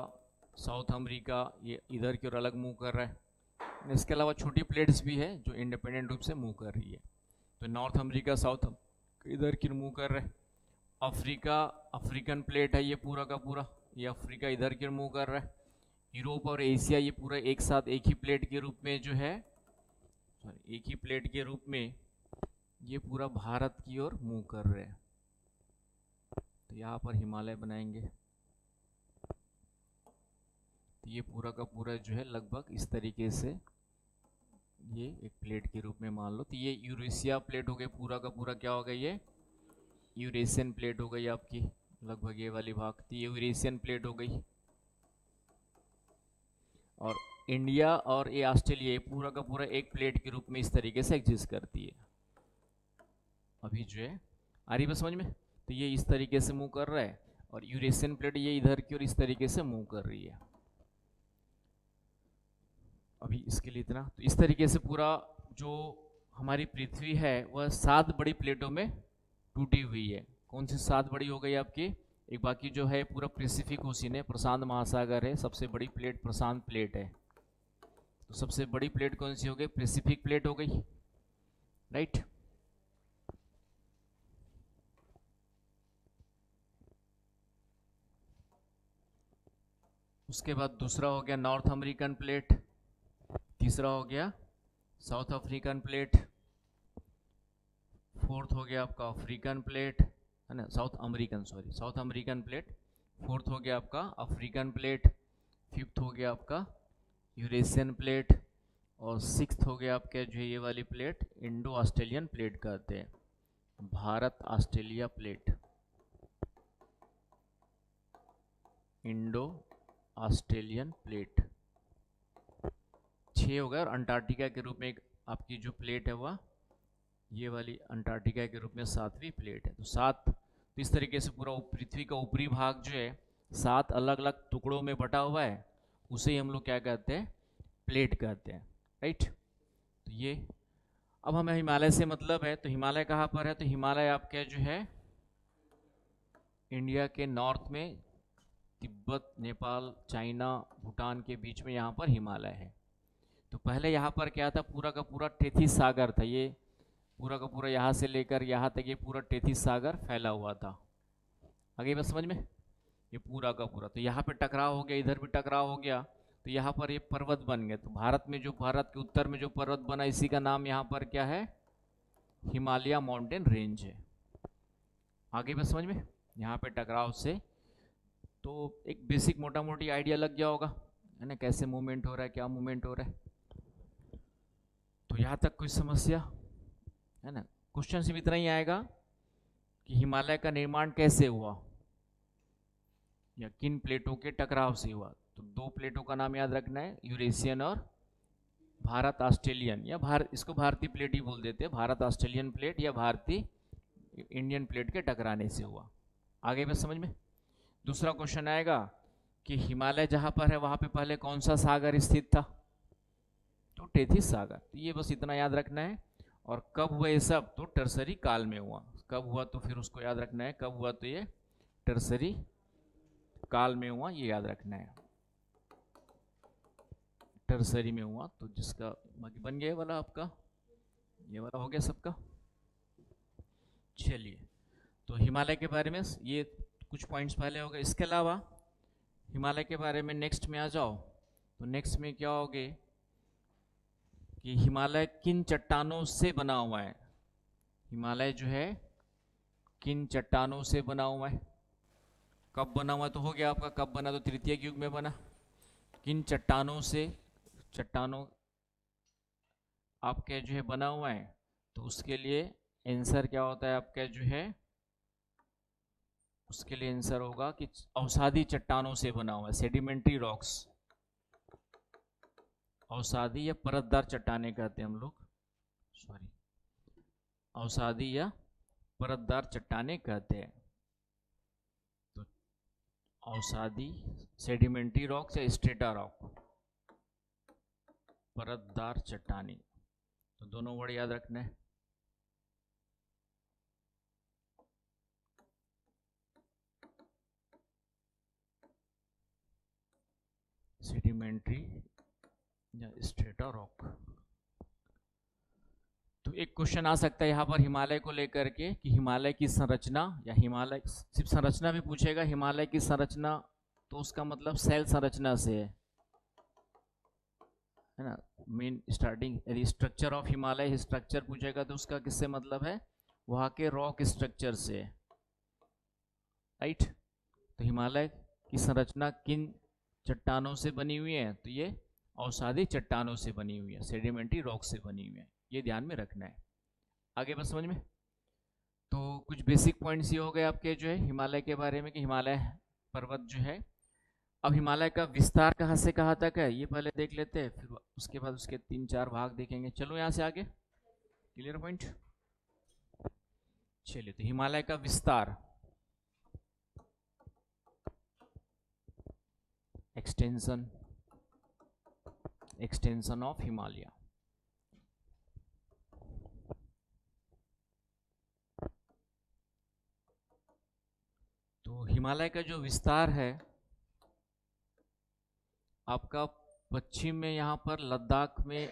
साउथ अमेरिका ये इधर की ओर अलग मूव कर रहा है। इसके अलावा छोटी प्लेट्स भी है जो इंडिपेंडेंट रूप से मूव कर रही है। तो नॉर्थ अमेरिका साउथ इधर की मूव कर रहा है। अफ्रीका अफ्रीकन प्लेट है, ये पूरा का पूरा, ये अफ्रीका इधर की ओर मूव कर रहा है। यूरोप और एशिया ये पूरा एक साथ एक ही प्लेट के रूप में जो है, सॉरी एक ही प्लेट के रूप में ये पूरा भारत की ओर मूव कर रहे हैं। तो यहाँ पर हिमालय बनाएंगे, तो ये पूरा का पूरा जो है लगभग इस तरीके से ये एक प्लेट के रूप में मान लो। तो ये यूरेशिया प्लेट हो गई, पूरा का पूरा क्या हो गया, ये यूरेशियन प्लेट हो गई आपकी, लगभग ये वाली भाग, तो ये यूरेशियन प्लेट हो गई। और इंडिया और ये ऑस्ट्रेलिया ये पूरा का पूरा एक प्लेट के रूप में इस तरीके से एग्जिस्ट करती है अभी जो है। आ रही बस समझ में? तो ये इस तरीके से मूव कर रहा है, और यूरेशियन प्लेट ये इधर की और इस तरीके से मूव कर रही है। अभी इसके लिए इतना। तो इस तरीके से पूरा जो हमारी पृथ्वी है वह 7 बड़ी प्लेटों में टूटी हुई है। कौन सी 7 बड़ी हो गई आपकी? एक बाकी जो है पूरा पैसिफिक ओशियन है, प्रशांत महासागर है, सबसे बड़ी प्लेट प्रशांत प्लेट है। तो सबसे बड़ी प्लेट कौन सी हो गई? पैसिफिक प्लेट हो गई, राइट। उसके बाद दूसरा हो गया नॉर्थ अमेरिकन प्लेट, तीसरा हो गया साउथ अफ्रीकन प्लेट, फोर्थ हो गया आपका अफ्रीकन प्लेट है ना, साउथ अमेरिकन प्लेट, फोर्थ हो गया आपका अफ्रीकन प्लेट, फिफ्थ हो गया आपका यूरेशियन प्लेट, और सिक्स्थ हो गया आपका जो ये वाली प्लेट इंडो ऑस्ट्रेलियन प्लेट कहते हैं, Bharat Australia plate, Indo Australian plate. 6 हो गया। और अंटार्कटिका के रूप में एक आपकी जो प्लेट है वह ये वाली अंटार्कटिका के रूप में 7वीं प्लेट है। तो 7, तो इस तरीके से पूरा पृथ्वी का ऊपरी भाग जो है 7 अलग अलग टुकड़ों में बटा हुआ है, उसे ही हम लोग क्या कहते हैं? प्लेट कहते हैं, राइट। तो ये अब हमें हिमालय से मतलब है, तो हिमालय कहाँ पर है? तो हिमालय आपका जो है इंडिया के नॉर्थ में, तिब्बत, नेपाल, चाइना, भूटान के बीच में यहाँ पर हिमालय है। तो पहले यहाँ पर क्या था? पूरा का पूरा टेथिस सागर था। ये पूरा का पूरा यहाँ से लेकर यहाँ तक ये पूरा टेथिस सागर फैला हुआ था। आगे बस समझ में? ये पूरा का पूरा, तो यहाँ पे टकराव हो गया, इधर भी टकराव हो गया, तो यहाँ पर ये पर्वत बन गए। तो भारत में जो भारत के उत्तर में जो पर्वत बना, इसी का नाम यहाँ पर क्या है? हिमालय माउंटेन रेंज है। आगे बस समझ में? यहाँ पे टकराव से तो एक बेसिक मोटा मोटी आइडिया लग गया होगा है ना, कैसे मूवमेंट हो रहा है, क्या मूवमेंट हो रहा है। तो यहाँ तक कोई समस्या है ना? क्वेश्चन सिर्फ इतना ही आएगा कि हिमालय का निर्माण कैसे हुआ, या किन प्लेटों के टकराव से हुआ? तो दो प्लेटों का नाम याद रखना है, यूरेशियन और भारत ऑस्ट्रेलियन, या इसको भारतीय प्लेट ही बोल देते हैं, भारत ऑस्ट्रेलियन प्लेट या भारतीय इंडियन प्लेट के टकराने से हुआ। आगे बस समझ में। दूसरा क्वेश्चन आएगा कि हिमालय जहां पर है वहां पे पहले कौन सा सागर स्थित था? तो टेथिस सागर। तो ये बस इतना याद रखना है। और कब हुआ ये सब? तो टर्सरी काल में हुआ। कब हुआ तो फिर उसको याद रखना है, कब हुआ तो ये टर्सरी काल में हुआ, ये याद रखना है, टर्सरी में हुआ। तो जिसका बाकी बन गया वाला आपका, ये वाला हो गया सबका। चलिए, तो हिमालय के बारे में ये कुछ पॉइंट्स पहले हो गए। इसके अलावा हिमालय के बारे में नेक्स्ट में आ जाओ, तो नेक्स्ट में क्या होगे कि हिमालय किन चट्टानों से बना हुआ है? हिमालय जो है किन चट्टानों से बना हुआ है? कब बना हुआ तो हो गया आपका, कब बना? तो तृतीय युग में बना। किन चट्टानों से, चट्टानों आपके जो है बना हुआ है? तो उसके लिए आंसर क्या होता है आपका जो है, उसके लिए आंसर होगा कि अवसादी चट्टानों से बना हुआ है, सेडिमेंट्री रॉक्स। अवसादी या परतदार चट्टाने कहते हैं हम लोग, सॉरी, अवसादी या परतदार चट्टाने कहते हैं। तो अवसादी, सेडिमेंट्री रॉक्स या स्ट्रेटा रॉक, परतदार चट्टानी। तो दोनों वर्ड याद रखना है। सेडिमेंट्री या स्ट्रेटा रॉक। तो एक क्वेश्चन आ सकता है यहाँ पर हिमालय को लेकर के कि हिमालय की संरचना, या हिमालय सिर्फ संरचना भी पूछेगा, हिमालय की संरचना तो उसका मतलब सेल संरचना से है ना। मेन स्टार्टिंग यदि स्ट्रक्चर ऑफ हिमालय स्ट्रक्चर पूछेगा तो उसका किससे मतलब है? वहाँ के रॉक स्ट्रक्चर से, राइट। तो हिमालय की संरचना किन चट्टानों से बनी हुई है? तो ये अवसादी चट्टानों से बनी हुई है, सेडिमेंट्री रॉक से बनी हुई है, ये ध्यान में रखना है। आगे बस समझ में। तो कुछ बेसिक पॉइंट्स ये हो गए आपके जो है हिमालय के बारे में कि हिमालय पर्वत जो है। अब हिमालय का विस्तार कहाँ से कहाँ तक है ये पहले देख लेते हैं, फिर उसके बाद उसके 3-4 भाग देखेंगे। चलो यहाँ से आगे, क्लियर पॉइंट। चलिए, तो हिमालय का विस्तार, एक्सटेंशन ऑफ हिमालय। तो हिमालय का जो विस्तार है आपका, पश्चिम में यहाँ पर लद्दाख में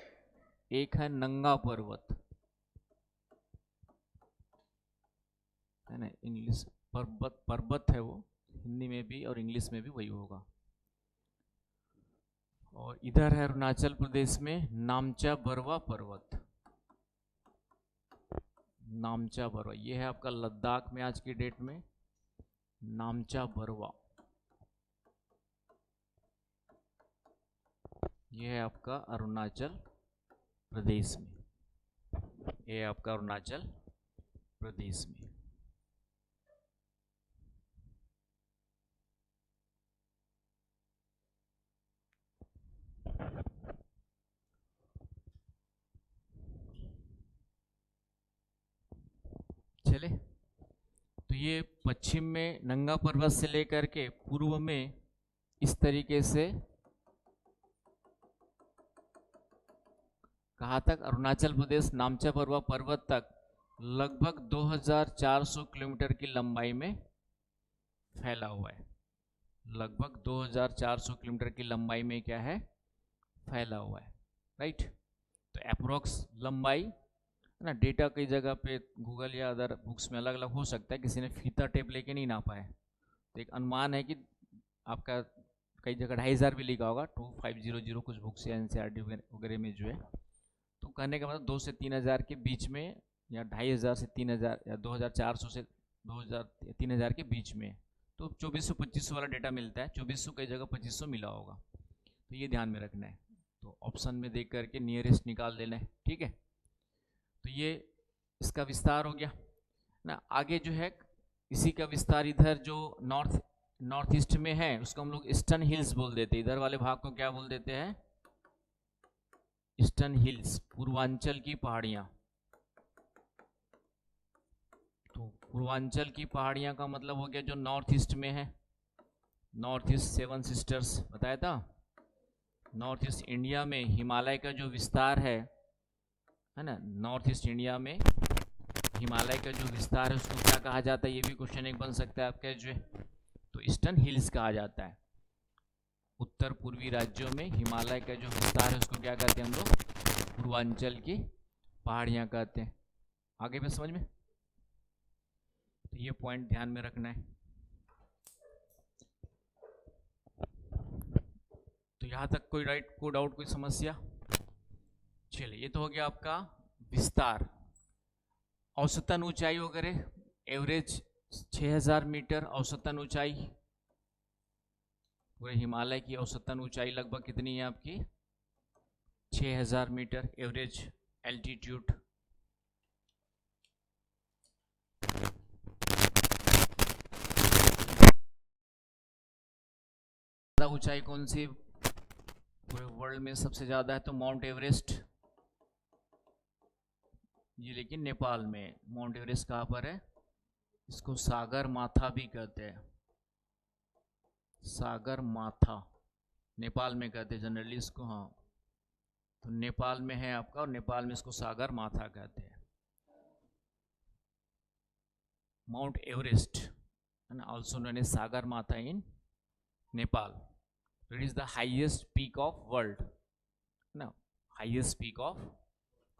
एक है नंगा पर्वत, है ना, इंग्लिश पर्वत है वो, हिंदी में भी और इंग्लिश में भी वही होगा। और इधर है अरुणाचल प्रदेश में नामचा बरवा पर्वत, नामचा बरवा, ये है आपका लद्दाख में आज की डेट में नामचा बरवा, ये है आपका अरुणाचल प्रदेश में, ये है आपका अरुणाचल प्रदेश में। चले, तो ये पश्चिम में नंगा पर्वत से लेकर के पूर्व में इस तरीके से कहाँ तक, अरुणाचल प्रदेश नामचा बरवा पर्वत तक लगभग 2400 किलोमीटर की लंबाई में फैला हुआ है। लगभग 2400 किलोमीटर की लंबाई में क्या है, फैला हुआ है, राइट। तो अप्रोक्स लंबाई है ना, डेटा कई जगह पे गूगल या अदर बुक्स में अलग अलग हो सकता है, किसी ने फीता टेप लेके नहीं नापा है, तो एक अनुमान है कि आपका कई जगह 2500 भी लिखा होगा, 2500 कुछ बुक्स या एनसीईआरटी वगैरह में जो है। तो कहने का मतलब 2 से 3000 के बीच में, या 2500 से 3000, या 2400 से 3000 के बीच में। तो 2400-2500 वाला डेटा मिलता है, 2400 कई जगह 2500 मिला होगा, तो ये ध्यान में रखना है। तो ऑप्शन में देख करके नियरेस्ट निकाल लेना है, ठीक है। तो ये इसका विस्तार हो गया ना। आगे जो है इसी का विस्तार इधर जो नॉर्थ ईस्ट में है उसको हम लोग ईस्टर्न हिल्स बोल देते हैं। इधर वाले भाग को क्या बोल देते हैं? ईस्टर्न हिल्स, पूर्वांचल की पहाड़ियां। तो पूर्वांचल की पहाड़ियां का मतलब हो गया जो नॉर्थ ईस्ट में है। नॉर्थ ईस्ट सेवन सिस्टर्स बताया था। नॉर्थ ईस्ट इंडिया में हिमालय का जो विस्तार है ना, नॉर्थ ईस्ट इंडिया में हिमालय का जो विस्तार है उसको क्या कहा जाता है? ये भी क्वेश्चन एक बन सकता है आपका जो है। तो ईस्टर्न हिल्स कहा जाता है। उत्तर पूर्वी राज्यों में हिमालय का जो विस्तार है उसको क्या कहते हैं हम लोग? पूर्वांचल की पहाड़ियां कहते हैं। आगे में समझ में? तो ये पॉइंट ध्यान में रखना है। तो यहां तक कोई डाउट, कोई समस्या? चलिए, ये तो हो गया आपका विस्तार। औसतन ऊंचाई वगैरह एवरेज 6000 मीटर औसतन ऊंचाई। पूरे हिमालय की औसतन ऊंचाई लगभग कितनी है आपकी? 6000 मीटर एवरेज एल्टीट्यूड। ऊंचाई कौन सी पूरे वर्ल्ड में सबसे ज्यादा है? तो माउंट एवरेस्ट। ये लेकिन नेपाल में। माउंट एवरेस्ट कहाँ पर है? इसको सागर माथा भी कहते हैं। सागर माथा नेपाल में कहते हैं जनरली इसको। हाँ, तो नेपाल में है आपका, और नेपाल में इसको सागर माथा कहते हैं। माउंट एवरेस्ट है ना, also known as Sagar Matha in Nepal. It is the highest peak of world ना, हाईएस्ट पीक ऑफ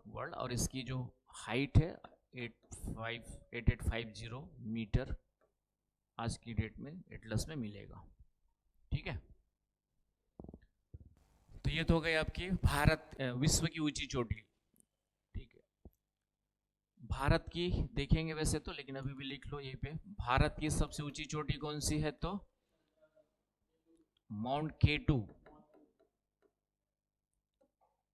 वर्ल्ड। और इसकी जो हाइट है 8850 मीटर आज की डेट में एटलस में मिलेगा। ठीक है, तो ये तो हो गई आपकी भारत विश्व की ऊंची चोटी। ठीक है, भारत की देखेंगे वैसे तो, लेकिन अभी भी लिख लो यहीं पे। भारत की सबसे ऊंची चोटी कौन सी है? तो माउंट केटू।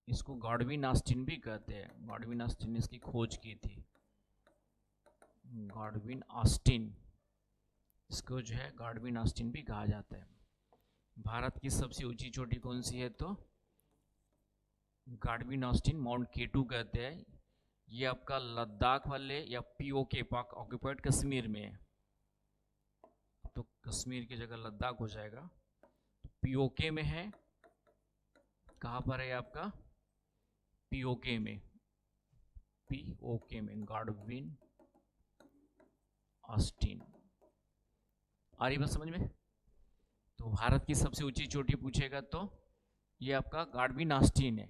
इसको गॉडविन ऑस्टिन भी कहते हैं। गॉडविन ऑस्टिन ने इसकी खोज की थी। गॉडविन ऑस्टिन, इसको जो है गॉडविन ऑस्टिन भी कहा जाता है। भारत की सबसे ऊंची चोटी कौन सी है? तो गॉडविन ऑस्टिन, माउंट केटू कहते हैं। ये आपका लद्दाख वाले या पीओके, पाक ऑक्युपाइड कश्मीर में है। तो कश्मीर की जगह लद्दाख हो जाएगा। तो पीओके में है। कहाँ पर है आपका? पीओके में। पीओके में गॉडविन ऑस्टिन। आ रही बात समझ में? तो भारत की सबसे ऊंची चोटी पूछेगा तो ये आपका गॉडविन ऑस्टिन है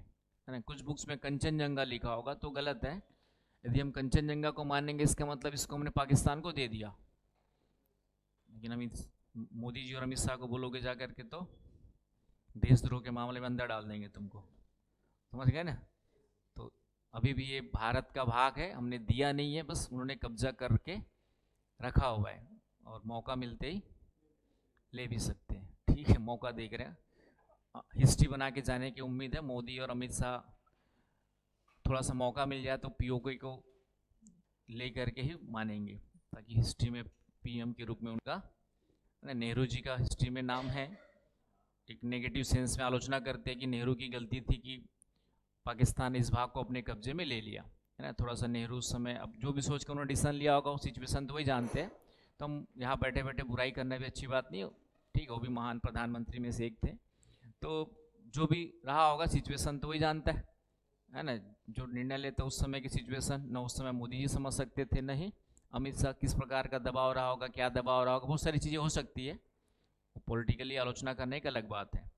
ना। कुछ बुक्स में कंचनजंगा लिखा होगा तो गलत है। यदि हम कंचनजंगा को मानेंगे इसका मतलब इसको हमने पाकिस्तान को दे दिया। लेकिन अमित मोदी जी और अमित शाह को बोलोगे जाकर के तो देशद्रोह के मामले में अंदर डाल देंगे तुमको। समझ गए ना? तो अभी भी ये भारत का भाग है, हमने दिया नहीं है, बस उन्होंने कब्जा करके रखा हुआ है और मौका मिलते ही ले भी सकते हैं। ठीक है, मौका देख रहे हैं। हिस्ट्री बना के जाने की उम्मीद है। मोदी और अमित शाह थोड़ा सा मौका मिल जाए तो पीओके को ले करके ही मानेंगे, ताकि हिस्ट्री में पीएम के रूप में उनका, नेहरू जी का हिस्ट्री में नाम है। एक नेगेटिव सेंस में आलोचना करते हैं कि नेहरू की गलती थी कि पाकिस्तान इस भाग को अपने कब्जे में ले लिया, है ना। थोड़ा सा नेहरू उस समय, अब जो भी सोच कर उन्होंने डिसीजन लिया होगा वो सिचुएशन तो वही जानते हैं। तो हम यहाँ बैठे बैठे बुराई करना भी अच्छी बात नहीं। ठीक है, वो भी महान प्रधानमंत्री में से एक थे। तो जो भी रहा होगा सिचुएशन तो वही जानता है ना। जो निर्णय लेते उस समय की सिचुएशन न उस समय मोदी जी समझ सकते थे, नहीं अमित शाह किस प्रकार का दबाव रहा होगा, क्या दबाव रहा होगा, बहुत सारी चीज़ें हो सकती है। पॉलिटिकली आलोचना करने का अलग बात है।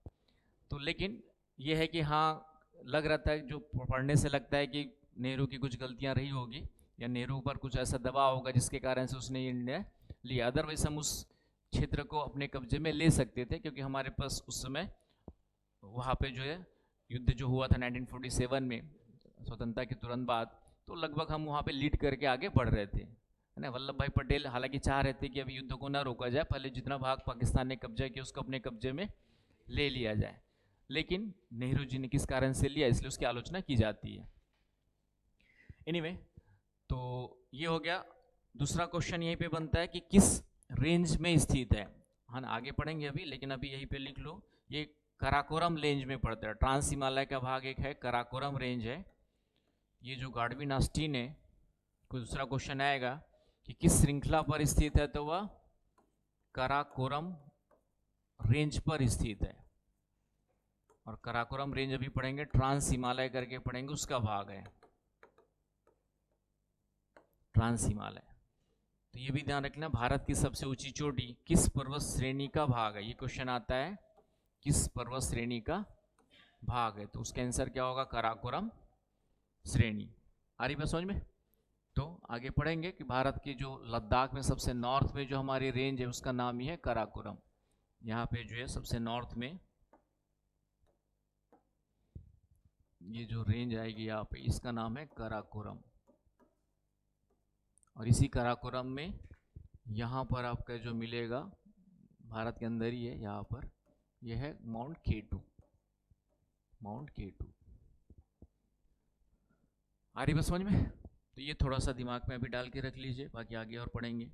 तो लेकिन ये है कि हाँ, लग रहा था, जो पढ़ने से लगता है कि नेहरू की कुछ गलतियां रही होगी या नेहरू पर कुछ ऐसा दबाव होगा जिसके कारण से उसने ये निर्णय लिया। अदरवाइज हम उस क्षेत्र को अपने कब्जे में ले सकते थे, क्योंकि हमारे पास उस समय वहाँ पे जो है युद्ध जो हुआ था 1947 में, स्वतंत्रता के तुरंत बाद, तो लगभग हम वहाँ पे लीड करके आगे बढ़ रहे थे, है ना। वल्लभ भाई पटेल हालांकि चाह रहे थे कि अभी युद्ध को ना रोका जाए, पहले जितना भाग पाकिस्तान ने कब्जा किया उसको अपने कब्जे में ले लिया जाए। लेकिन नेहरू जी ने किस कारण से लिया, इसलिए उसकी आलोचना की जाती है। एनीवे, तो ये हो गया। दूसरा क्वेश्चन यहीं पे बनता है कि किस रेंज में स्थित है। हाँ ना, आगे पढ़ेंगे अभी, लेकिन अभी यहीं पे लिख लो। ये कराकोरम रेंज में पड़ता है। ट्रांस हिमालय का भाग एक है, कराकोरम रेंज है। ये जो गार्डविन ऑस्टिन है, कोई दूसरा क्वेश्चन आएगा कि किस श्रृंखला पर स्थित है, तो वह कराकोरम रेंज पर स्थित है। और कराकोरम रेंज अभी पढ़ेंगे, ट्रांस हिमालय करके पढ़ेंगे, उसका भाग है ट्रांस हिमालय। तो ये भी ध्यान रखना, भारत की सबसे ऊंची चोटी किस पर्वत श्रेणी का भाग है, ये क्वेश्चन आता है, किस पर्वत श्रेणी का भाग है। तो उसका आंसर क्या होगा, कराकोरम श्रेणी। आ रही बात समझ में। तो आगे पढ़ेंगे कि भारत की जो लद्दाख में सबसे नॉर्थ में जो हमारी रेंज है, उसका नाम ही है कराकोरम। यहाँ पे जो है सबसे नॉर्थ में ये जो रेंज आएगी यहाँ पे, इसका नाम है कराकोरम। और इसी कराकोरम में यहाँ पर आपका जो मिलेगा, भारत के अंदर ही है, यहाँ पर यह है माउंट K2। माउंट K2 आ रही बस समझ में। तो ये थोड़ा सा दिमाग में अभी डाल के रख लीजिए, बाकी आगे और पढ़ेंगे।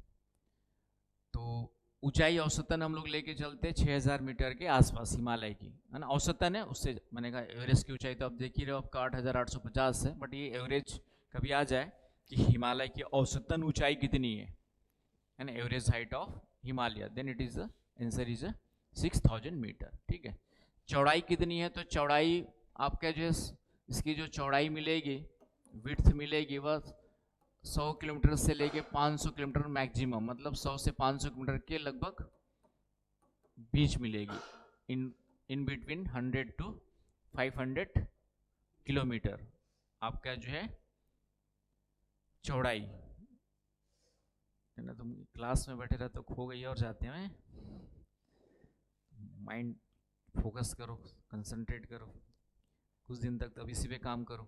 तो ऊंचाई औसतन हम लोग लेके चलते 6000 मीटर के आसपास हिमालय की, है ना, औसतन है। उससे मैंने कहा एवरेज की ऊंचाई तो आप देख ही रहे हो, आपका 8850 है, बट ये एवरेज कभी आ जाए कि हिमालय की औसतन ऊंचाई कितनी है ना, average height of Himalaya, then it is answer is 6000 metre. ठीक है। चौड़ाई कितनी है, तो चौड़ाई आपका जो है, इसकी जो चौड़ाई मिलेगी, विड्थ मिलेगी, वह 100 किलोमीटर से लेके 500 किलोमीटर मैक्सिमम, मतलब 100 से 500 किलोमीटर के लगभग बीच मिलेगी, इन बिटवीन 100 to 500 किलोमीटर आपका जो है चौड़ाई है ना। तुम क्लास में बैठे रहते तो खो गई और जाते हैं, माइंड फोकस करो, कंसंट्रेट करो, कुछ दिन तक तब इसी पे काम करो,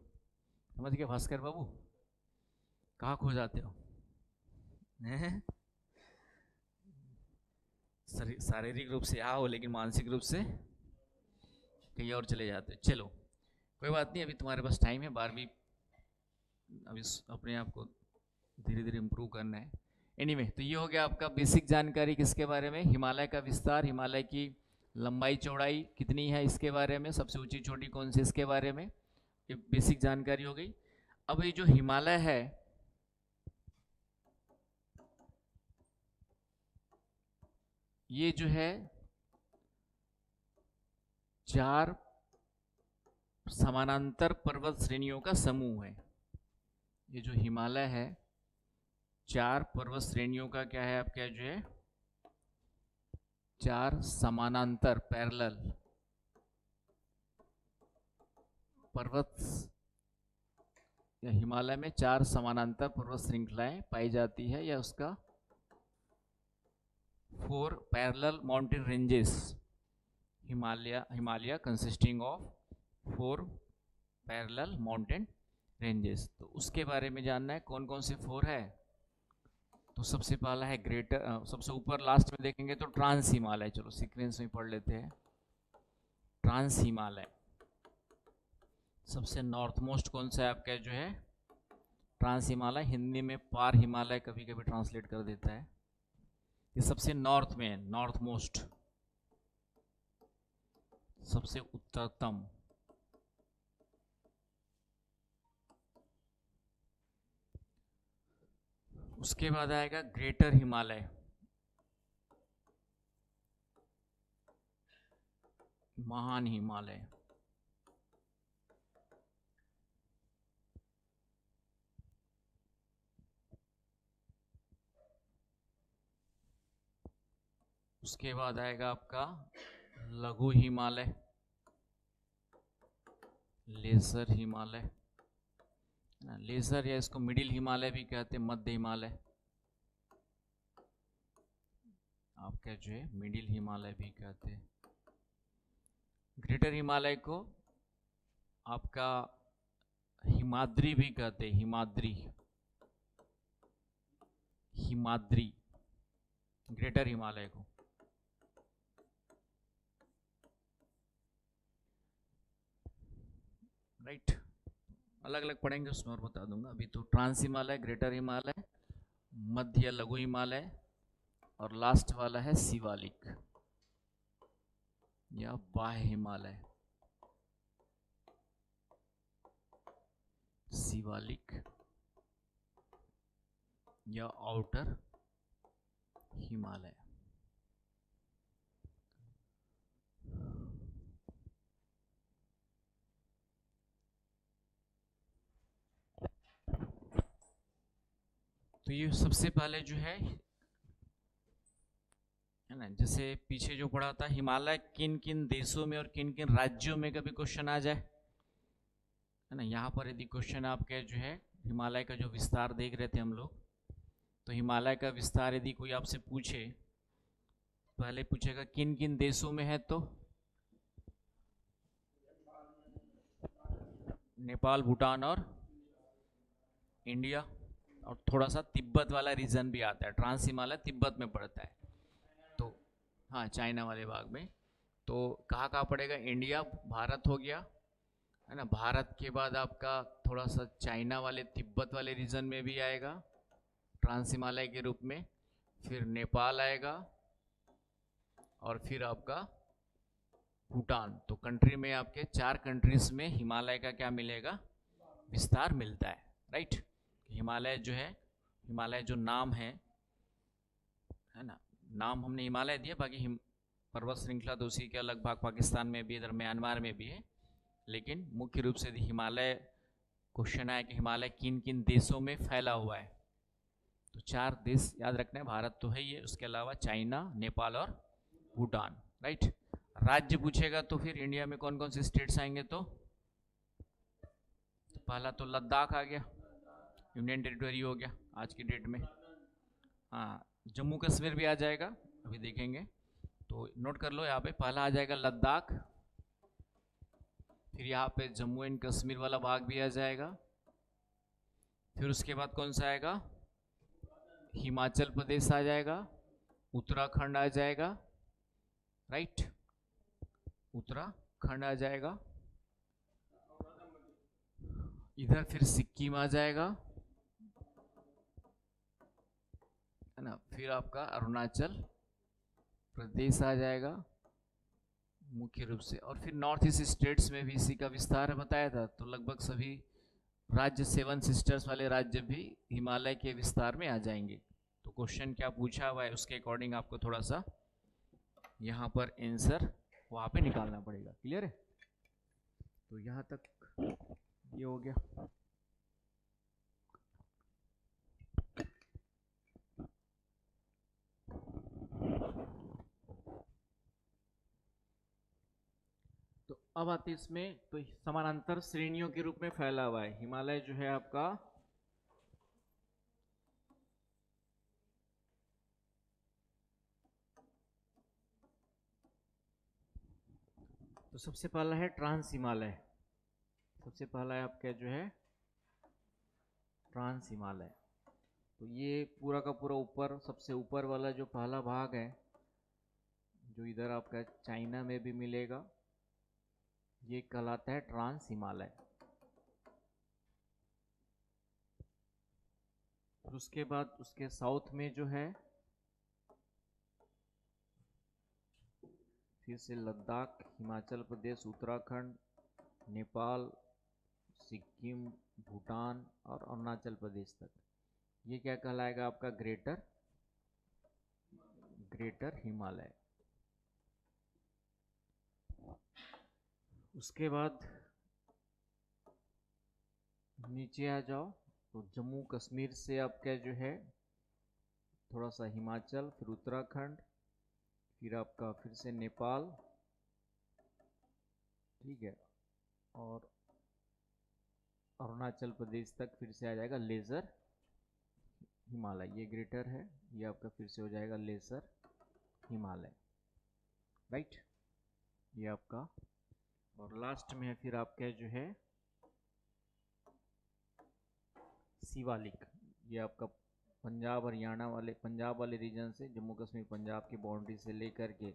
समझ गए भास्कर बाबू। कहाँ खो जाते हो, शारीरिक रूप से आओ, लेकिन मानसिक रूप से कहीं और चले जाते हो। चलो कोई बात नहीं, अभी तुम्हारे पास टाइम है, 12वीं, अभी अपने आप को धीरे धीरे इम्प्रूव करना है। एनीवे, तो ये हो गया आपका बेसिक जानकारी किसके बारे में, हिमालय का विस्तार, हिमालय की लंबाई चौड़ाई कितनी है इसके बारे में, सबसे ऊंची चोटी कौन सी इसके बारे में, ये बेसिक जानकारी हो गई। अब ये जो हिमालय है, ये जो है 4 समानांतर पर्वत श्रेणियों का समूह है। ये जो हिमालय है 4 पर्वत श्रेणियों का क्या है, आपका जो है 4 समानांतर पैरेलल पर्वत, या हिमालय में 4 समानांतर पर्वत श्रृंखलाएं पाई जाती है, या उसका 4 parallel mountain ranges, Himalaya consisting of 4 parallel mountain ranges. तो उसके बारे में जानना है, कौन कौन से 4 है। तो सबसे पहला है ग्रेटर, सबसे ऊपर लास्ट में देखेंगे तो ट्रांस हिमालय, चलो सीक्वेंस में पढ़ लेते हैं। ट्रांस हिमालय सबसे नॉर्थ मोस्ट कौन सा है आपका जो है, ट्रांस हिमालय, हिंदी में पार हिमालय कभी कभी ट्रांसलेट कर देता है। ये सबसे नॉर्थ में है, नॉर्थ मोस्ट, सबसे उत्तरतम। उसके बाद आएगा ग्रेटर हिमालय, महान हिमालय। उसके बाद आएगा आपका लघु हिमालय, लेजर हिमालय, लेजर, या इसको मिडिल हिमालय भी कहते हैं, मध्य हिमालय आपका जो है मिडिल हिमालय भी कहते हैं। ग्रेटर हिमालय को आपका हिमाद्री भी कहते हैं, हिमाद्री, हिमाद्री ग्रेटर हिमालय को। राइट, अलग अलग पढ़ेंगे उसमें और बता दूंगा। अभी तो ट्रांस हिमालय, ग्रेटर हिमालय, मध्य लघु हिमालय और लास्ट वाला है शिवालिक या बाह्य हिमालय। शिवालिक या आउटर हिमालय। तो ये सबसे पहले जो है ना, जैसे पीछे जो पढ़ा था हिमालय किन किन देशों में और किन किन राज्यों में कभी क्वेश्चन आ जाए, है ना। यहाँ पर यदि क्वेश्चन आपके जो है हिमालय का जो विस्तार देख रहे थे हम लोग, तो हिमालय का विस्तार यदि कोई आपसे पूछे, पहले पूछेगा किन किन देशों में है, तो नेपाल, भूटान और इंडिया, और थोड़ा सा तिब्बत वाला रीजन भी आता है। ट्रांस हिमालय तिब्बत में पड़ता है, तो हाँ चाइना वाले भाग में। तो कहाँ कहाँ पड़ेगा, इंडिया, भारत हो गया, है ना। भारत के बाद आपका थोड़ा सा चाइना वाले तिब्बत वाले रीजन में भी आएगा ट्रांस हिमालय के रूप में। फिर नेपाल आएगा और फिर आपका भूटान। तो कंट्री में आपके 4 कंट्रीज में हिमालय का क्या मिलेगा, विस्तार मिलता है, राइट। हिमालय जो है, हिमालय जो नाम है ना, नाम हमने हिमालय दिया, बाकी पर्वत श्रृंखला तो उसी के अलग भाग पाकिस्तान में भी, इधर म्यांमार में भी है। लेकिन मुख्य रूप से हिमालय क्वेश्चन आया कि हिमालय किन किन देशों में फैला हुआ है, तो 4 देश याद रखना है। भारत तो है ही है, उसके अलावा चाइना, नेपाल और भूटान, राइट। राज्य पूछेगा तो फिर इंडिया में कौन कौन से स्टेट्स आएंगे, तो पहला तो लद्दाख आ गया, यूनियन टेरिटरी हो गया आज की डेट में। हाँ, जम्मू कश्मीर भी आ जाएगा, अभी देखेंगे, तो नोट कर लो यहाँ पे। पहला आ जाएगा लद्दाख, फिर यहाँ पे जम्मू एंड कश्मीर वाला भाग भी आ जाएगा। फिर उसके बाद कौन सा आएगा, हिमाचल प्रदेश आ जाएगा, उत्तराखंड आ जाएगा, राइट, उत्तराखंड आ जाएगा। इधर फिर सिक्किम आ जाएगा, है ना। फिर आपका अरुणाचल प्रदेश आ जाएगा मुख्य रूप से। और फिर नॉर्थ ईस्ट स्टेट्स में भी इसी का विस्तार बताया था, तो लगभग सभी राज्य 7 सिस्टर्स वाले राज्य भी हिमालय के विस्तार में आ जाएंगे। तो क्वेश्चन क्या पूछा हुआ है उसके अकॉर्डिंग आपको थोड़ा सा यहाँ पर आंसर वहाँ पे निकालना पड़ेगा। क्लियर है, तो यहाँ तक ये हो गया। तो अब आते इसमें, तो समानांतर श्रेणियों के रूप में फैला हुआ है हिमालय जो है आपका। तो सबसे पहला है ट्रांस हिमालय, सबसे पहला है आपका जो है ट्रांस हिमालय। तो ये पूरा का पूरा ऊपर, सबसे ऊपर वाला जो पहला भाग है, जो इधर आपका चाइना में भी मिलेगा, ये कहलाता है ट्रांस हिमालय। उसके बाद उसके साउथ में जो है फिर से लद्दाख, हिमाचल प्रदेश, उत्तराखंड, नेपाल, सिक्किम, भूटान और अरुणाचल प्रदेश तक, ये क्या कहलाएगा आपका ग्रेटर हिमालय। उसके बाद नीचे आ जाओ, तो जम्मू कश्मीर से आपका जो है थोड़ा सा हिमाचल, फिर उत्तराखंड, फिर आपका फिर से नेपाल, ठीक है, और अरुणाचल प्रदेश तक फिर से आ जाएगा लेजर हिमालय। ये ग्रेटर है, ये आपका फिर से हो जाएगा लेजर हिमालय, राइट, ये आपका। और लास्ट में है फिर आपका जो है शिवालिक, ये आपका पंजाब हरियाणा वाले, पंजाब वाले रीजन से, जम्मू कश्मीर पंजाब की बाउंड्री से लेकर के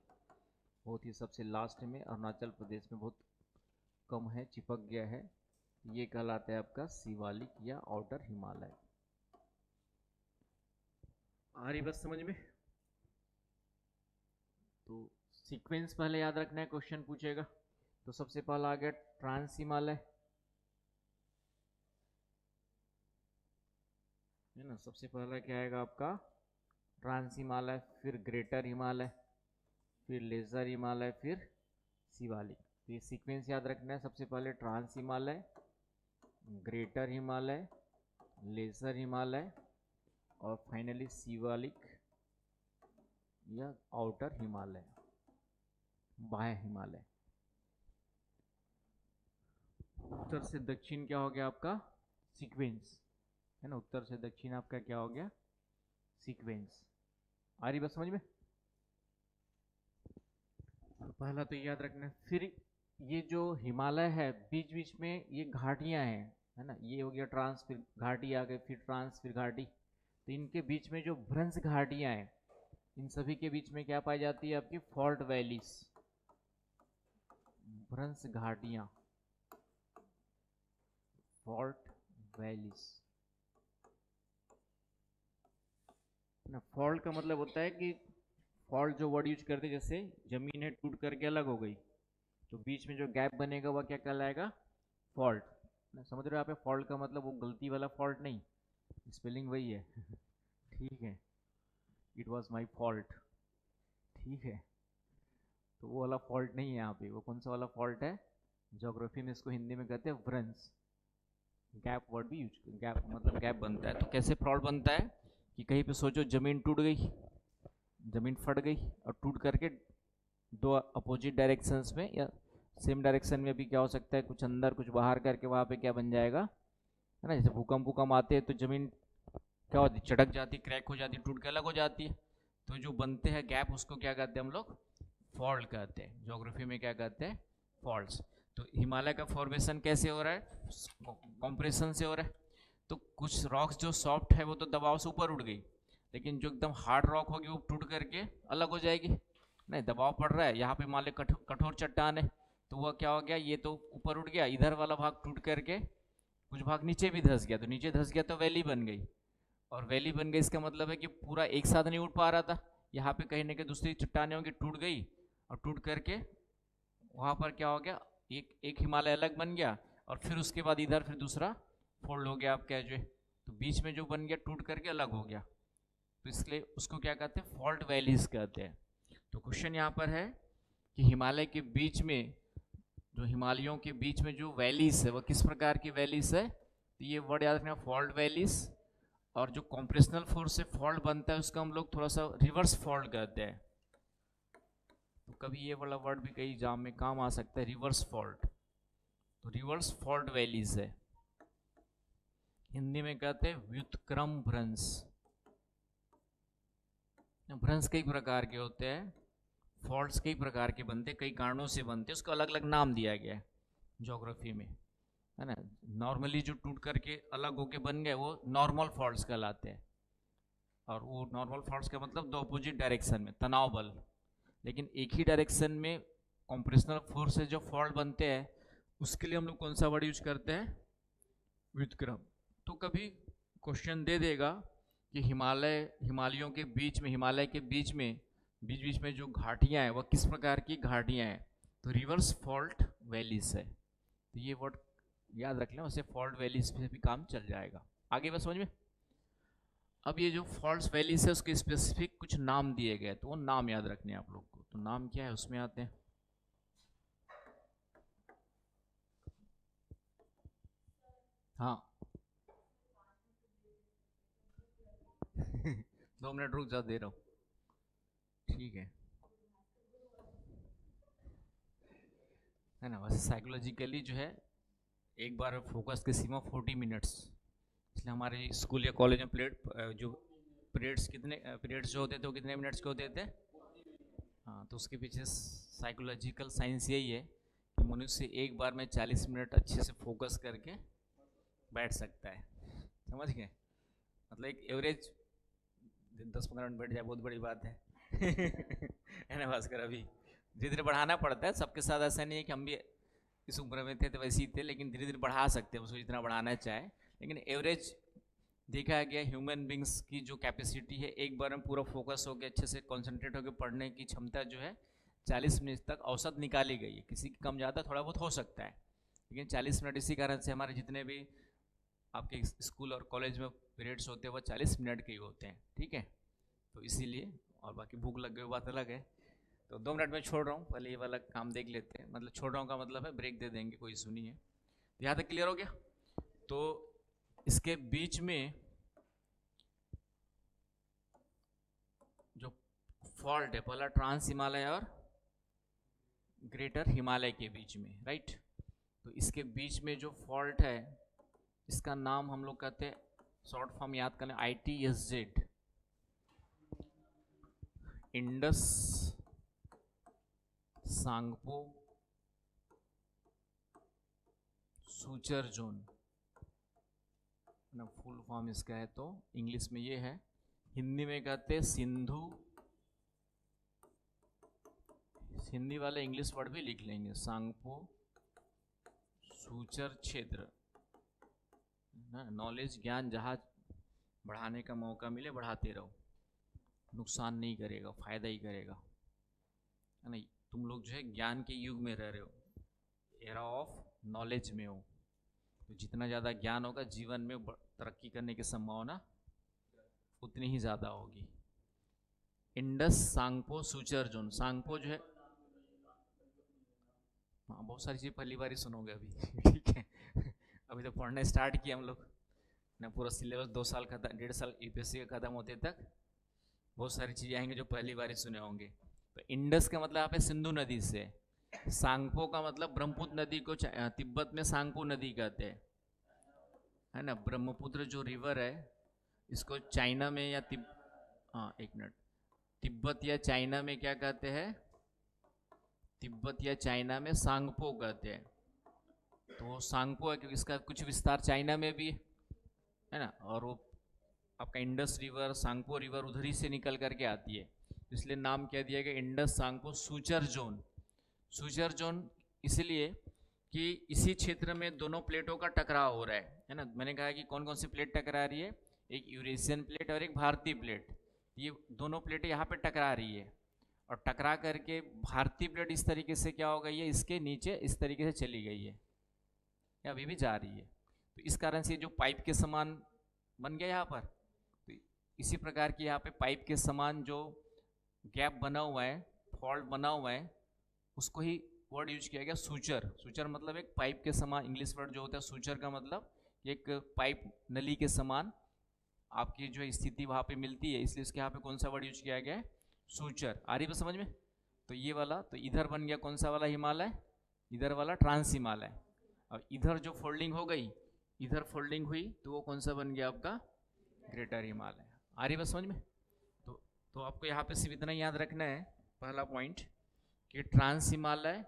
बहुत ही सबसे लास्ट में अरुणाचल प्रदेश में बहुत कम है, चिपक गया है, ये कहलाता है आपका शिवालिक या आउटर हिमालय। आ रही बस समझ में। तो सीक्वेंस पहले याद रखना है, क्वेश्चन पूछेगा। तो सबसे पहला आ गया ट्रांस हिमालय, है ना। सबसे पहला क्या आएगा आपका, ट्रांस हिमालय, फिर ग्रेटर हिमालय, फिर लेजर हिमालय, फिर शिवालिक। तो ये सीक्वेंस याद रखना है। सबसे पहले trans Himalaya, greater Himalaya, lesser Himalaya और फाइनली शिवालिक या आउटर हिमालय, बाह्य हिमालय। उत्तर से दक्षिण क्या हो गया आपका, सीक्वेंस, है ना। उत्तर से दक्षिण आपका क्या हो गया, सीक्वेंस। आ रही बात समझ में। पहला तो याद रखना। फिर ये जो हिमालय है, बीच बीच में ये घाटियां हैं, है ना। ये हो गया ट्रांस, फिर घाटी आ गई, फिर ट्रांस, फिर घाटी। तो इनके बीच में जो भ्रंश घाटियां हैं, इन सभी के बीच में क्या पाई जाती है आपकी, फॉल्ट वैलीज, भ्रंश घाटियां, फॉल्ट वैलीज ना। फॉल्ट का मतलब होता है कि फॉल्ट जो वर्ड यूज करते हैं, जैसे जमीन है टूट करके अलग हो गई, तो बीच में जो गैप बनेगा वह क्या कहलाएगा, फॉल्ट। समझ रहे हो आप, फॉल्ट का मतलब वो गलती वाला फॉल्ट नहीं, स्पेलिंग वही है ठीक है, इट वॉज माई फॉल्ट, ठीक है। तो वो वाला फॉल्ट नहीं है यहाँ पे। वो कौन सा वाला फॉल्ट है, ज्योग्राफी में इसको हिंदी में कहते हैं व्रंश। गैप वर्ड भी यूज, गैप मतलब गैप बनता है। तो कैसे फॉल्ट बनता है कि कहीं पे सोचो जमीन टूट गई, जमीन फट गई और टूट करके दो अपोजिट डायरेक्शंस में या सेम डायरेक्शन में भी क्या हो सकता है, कुछ अंदर कुछ बाहर करके वहाँ पे क्या बन जाएगा, है ना। जैसे भूकंप आते हैं तो जमीन क्या होती है, चटक जाती, क्रैक हो जाती, टूट के अलग हो जाती है। तो जो बनते हैं गैप, उसको क्या कहते हैं हम लोग, फॉल्ट कहते हैं। ज्योग्राफी में क्या कहते हैं, फॉल्ट्स। तो हिमालय का फॉर्मेशन कैसे हो रहा है, कॉम्प्रेशन से हो रहा है। तो कुछ रॉक्स जो सॉफ्ट है वो तो दबाव से ऊपर उठ गई, लेकिन जो एकदम हार्ड रॉक होगी वो टूट करके अलग हो जाएगी। नहीं, दबाव पड़ रहा है यहाँ पे, मान लो कठोर चट्टान है, तो वह क्या हो गया, ये तो ऊपर उठ गया, इधर वाला भाग टूट करके कुछ भाग नीचे भी धंस गया, तो नीचे धंस गया तो वैली बन गई। और वैली बन गई इसका मतलब है कि पूरा एक साथ नहीं उठ पा रहा था, यहाँ पे कहीं ना कहीं दूसरी चट्टानें होंगी, टूट गई और टूट करके वहाँ पर क्या हो गया, एक हिमालय अलग बन गया, और फिर उसके बाद इधर फिर दूसरा फोल्ड हो गया आप क्या जो, तो बीच में जो बन गया टूट करके अलग हो गया। तो इसलिए उसको क्या कहते हैं, फॉल्ट वैलीज कहते हैं। तो क्वेश्चन यहाँ पर है कि हिमालय के बीच में, जो हिमालयों के बीच में जो वैलीज है, वह किस प्रकार की वैलीज है। तो ये वर्ड याद रखना, फॉल्ट वैलीज। और जो कॉम्प्रेशनल फोर्स से फॉल्ट बनता है उसका हम लोग थोड़ा सा रिवर्स फॉल्ट कहते हैं। तो कभी ये वाला वर्ड भी कई एग्जाम में काम आ सकता है, रिवर्स फॉल्ट। तो रिवर्स फॉल्ट वैलीज है, हिंदी में कहते हैं व्युत्क्रम भ्रंश। भ्रंश कई प्रकार के होते हैं, फॉल्ट्स कई प्रकार के बनते, कई कारणों से बनते, उसको अलग अलग नाम दिया गया है ज्योग्राफी में, है ना। नॉर्मली जो टूट करके अलग होके बन गए वो नॉर्मल फॉल्ट्स कहलाते हैं। और वो नॉर्मल फॉल्ट्स का मतलब दो अपोजिट डायरेक्शन में तनाव बल, लेकिन एक ही डायरेक्शन में कॉम्प्रेशनल फोर्स से जो फॉल्ट बनते हैं उसके लिए हम लोग कौन सा वर्ड यूज करते हैं, व्युत्क्रम। तो कभी क्वेश्चन दे देगा कि हिमालयों के बीच में, हिमालय के बीच में जो घाटियां हैं वह किस प्रकार की घाटियां हैं, तो रिवर्स फॉल्ट वैलीज है। तो ये वर्ड याद रख लें, उससे फॉल्ट वैलीज पे भी काम चल जाएगा। आगे बस समझ में। अब ये जो फॉल्ट वैलीज है उसके स्पेसिफिक कुछ नाम दिए गए, तो वो नाम याद रखने हैं आप लोग को। तो नाम क्या है उसमें आते हैं। हाँ 2 मिनट रुक जा, दे रहा हूँ, ठीक है ना। वैसे साइकोलॉजिकली जो है एक बार फोकस की सीमा 40 मिनट्स, इसलिए हमारे स्कूल या कॉलेज में जो पीरियड्स जो होते थे वो कितने मिनट्स के होते थे। हाँ, तो उसके पीछे साइकोलॉजिकल साइंस यही है कि मनुष्य एक बार में 40 मिनट अच्छे से फोकस करके बैठ सकता है, समझ गए। मतलब एक एवरेज 10-15 मिनट बैठ जाए बहुत बड़ी बात है है ना भास्कर। अभी धीरे धीरे बढ़ाना पड़ता है, सबके साथ ऐसा नहीं है कि हम भी इस उम्र में थे तो वैसे ही थे, लेकिन धीरे धीरे बढ़ा सकते हैं उसको जितना बढ़ाना चाहे, लेकिन एवरेज देखा गया ह्यूमन बींग्स की जो कैपेसिटी है एक बार में पूरा फोकस होकर अच्छे से कॉन्सेंट्रेट होकर पढ़ने की क्षमता जो है 40 मिनट तक औसत निकाली गई है। किसी की कम ज़्यादा थोड़ा बहुत हो सकता है, लेकिन 40 मिनट इसी कारण से हमारे जितने भी आपके स्कूल और कॉलेज में पीरियड्स होते हैं वो 40 मिनट के ही होते हैं, ठीक है। तो इसीलिए, और बाकी भूख लग गई बात अलग है। तो 2 मिनट में छोड़ रहा हूँ, पहले ये वाला काम देख लेते हैं। मतलब छोड़ रहा हूँ का मतलब है ब्रेक दे देंगे, कोई इशू नहीं है। यहाँ तक क्लियर हो गया। तो इसके बीच में जो फॉल्ट है, पहला ट्रांस हिमालय और ग्रेटर हिमालय के बीच में, राइट। तो इसके बीच में जो फॉल्ट है इसका नाम हम लोग कहते हैं, शॉर्ट फॉर्म याद करने, ITSZ, Indus Tsangpo suture zone ना, फुल फॉर्म इसका है। तो इंग्लिश में ये है, हिंदी में कहते हैं सिंधु, हिंदी वाले इंग्लिश वर्ड भी लिख लेंगे, सांगपो सूचर क्षेत्र। नॉलेज ज्ञान जहाँ बढ़ाने का मौका मिले बढ़ाते रहो, नुकसान नहीं करेगा, फायदा ही करेगा, है ना। तुम लोग जो है ज्ञान के युग में रह रहे हो, एरा ऑफ नॉलेज में हो, तो जितना ज़्यादा ज्ञान होगा जीवन में तरक्की करने की संभावना उतनी ही ज़्यादा होगी। इंडस सांगपो सूचर जोन, सांगपो जो है, हाँ बहुत सारी चीज़ पहली बार ही सुनोगे अभी ठीक है अभी तो पढ़ना स्टार्ट किया हम लोग ना, पूरा सिलेबस 2 साल खत्म, 1.5 साल यूपीएससी का खत्म होते तक बहुत सारी चीज़ें आएंगी जो पहली बार ही सुने होंगे। तो इंडस का मतलब यहाँ पे सिंधु नदी से, सांगपो का मतलब ब्रह्मपुत्र नदी को तिब्बत में सांगपो नदी कहते हैं, है ना। ब्रह्मपुत्र जो रिवर है इसको चाइना में या हाँ एक मिनट, तिब्बत या चाइना में क्या कहते हैं, तिब्बत या चाइना में सांगपो कहते हैं। तो सांगपो है क्योंकि इसका कुछ विस्तार चाइना में भी है ना, और वो आपका इंडस रिवर, सांगपो रिवर उधर ही से निकल करके आती है, इसलिए नाम क्या दिया गया, Indus Tsangpo suture zone. Suture zone इसलिए कि इसी क्षेत्र में दोनों प्लेटों का टकराव हो रहा है ना। मैंने कहा कि कौन कौन सी प्लेट टकरा रही है, एक यूरेशियन प्लेट और एक भारतीय प्लेट। ये दोनों प्लेटें यहाँ पे टकरा रही है, और टकरा करके भारतीय प्लेट इस तरीके से क्या हो गई है, इसके नीचे इस तरीके से चली गई है, या अभी भी जा रही है। तो इस कारण से जो पाइप के समान बन गया यहाँ पर, तो इसी प्रकार की यहाँ पे पाइप के समान जो गैप बना हुआ है, फॉल्ट बना हुआ है, उसको ही वर्ड यूज किया गया सूचर। सूचर मतलब एक पाइप के समान, इंग्लिश वर्ड जो होता है सूचर का मतलब एक पाइप नली के समान आपकी जो स्थिति वहाँ पे मिलती है, इसलिए इसके यहाँ पे कौन सा वर्ड यूज किया गया है, सूचर। आ रही बात समझ में। तो ये वाला, तो इधर बन गया कौन सा वाला हिमालय, इधर वाला ट्रांस हिमालय। अब इधर जो फोल्डिंग हो गई, इधर फोल्डिंग हुई, तो वो कौन सा बन गया आपका, ग्रेटर हिमालय। आ रही बात समझ में। तो आपको यहाँ पे सिर्फ इतना याद रखना है, पहला पॉइंट, कि ट्रांस हिमालय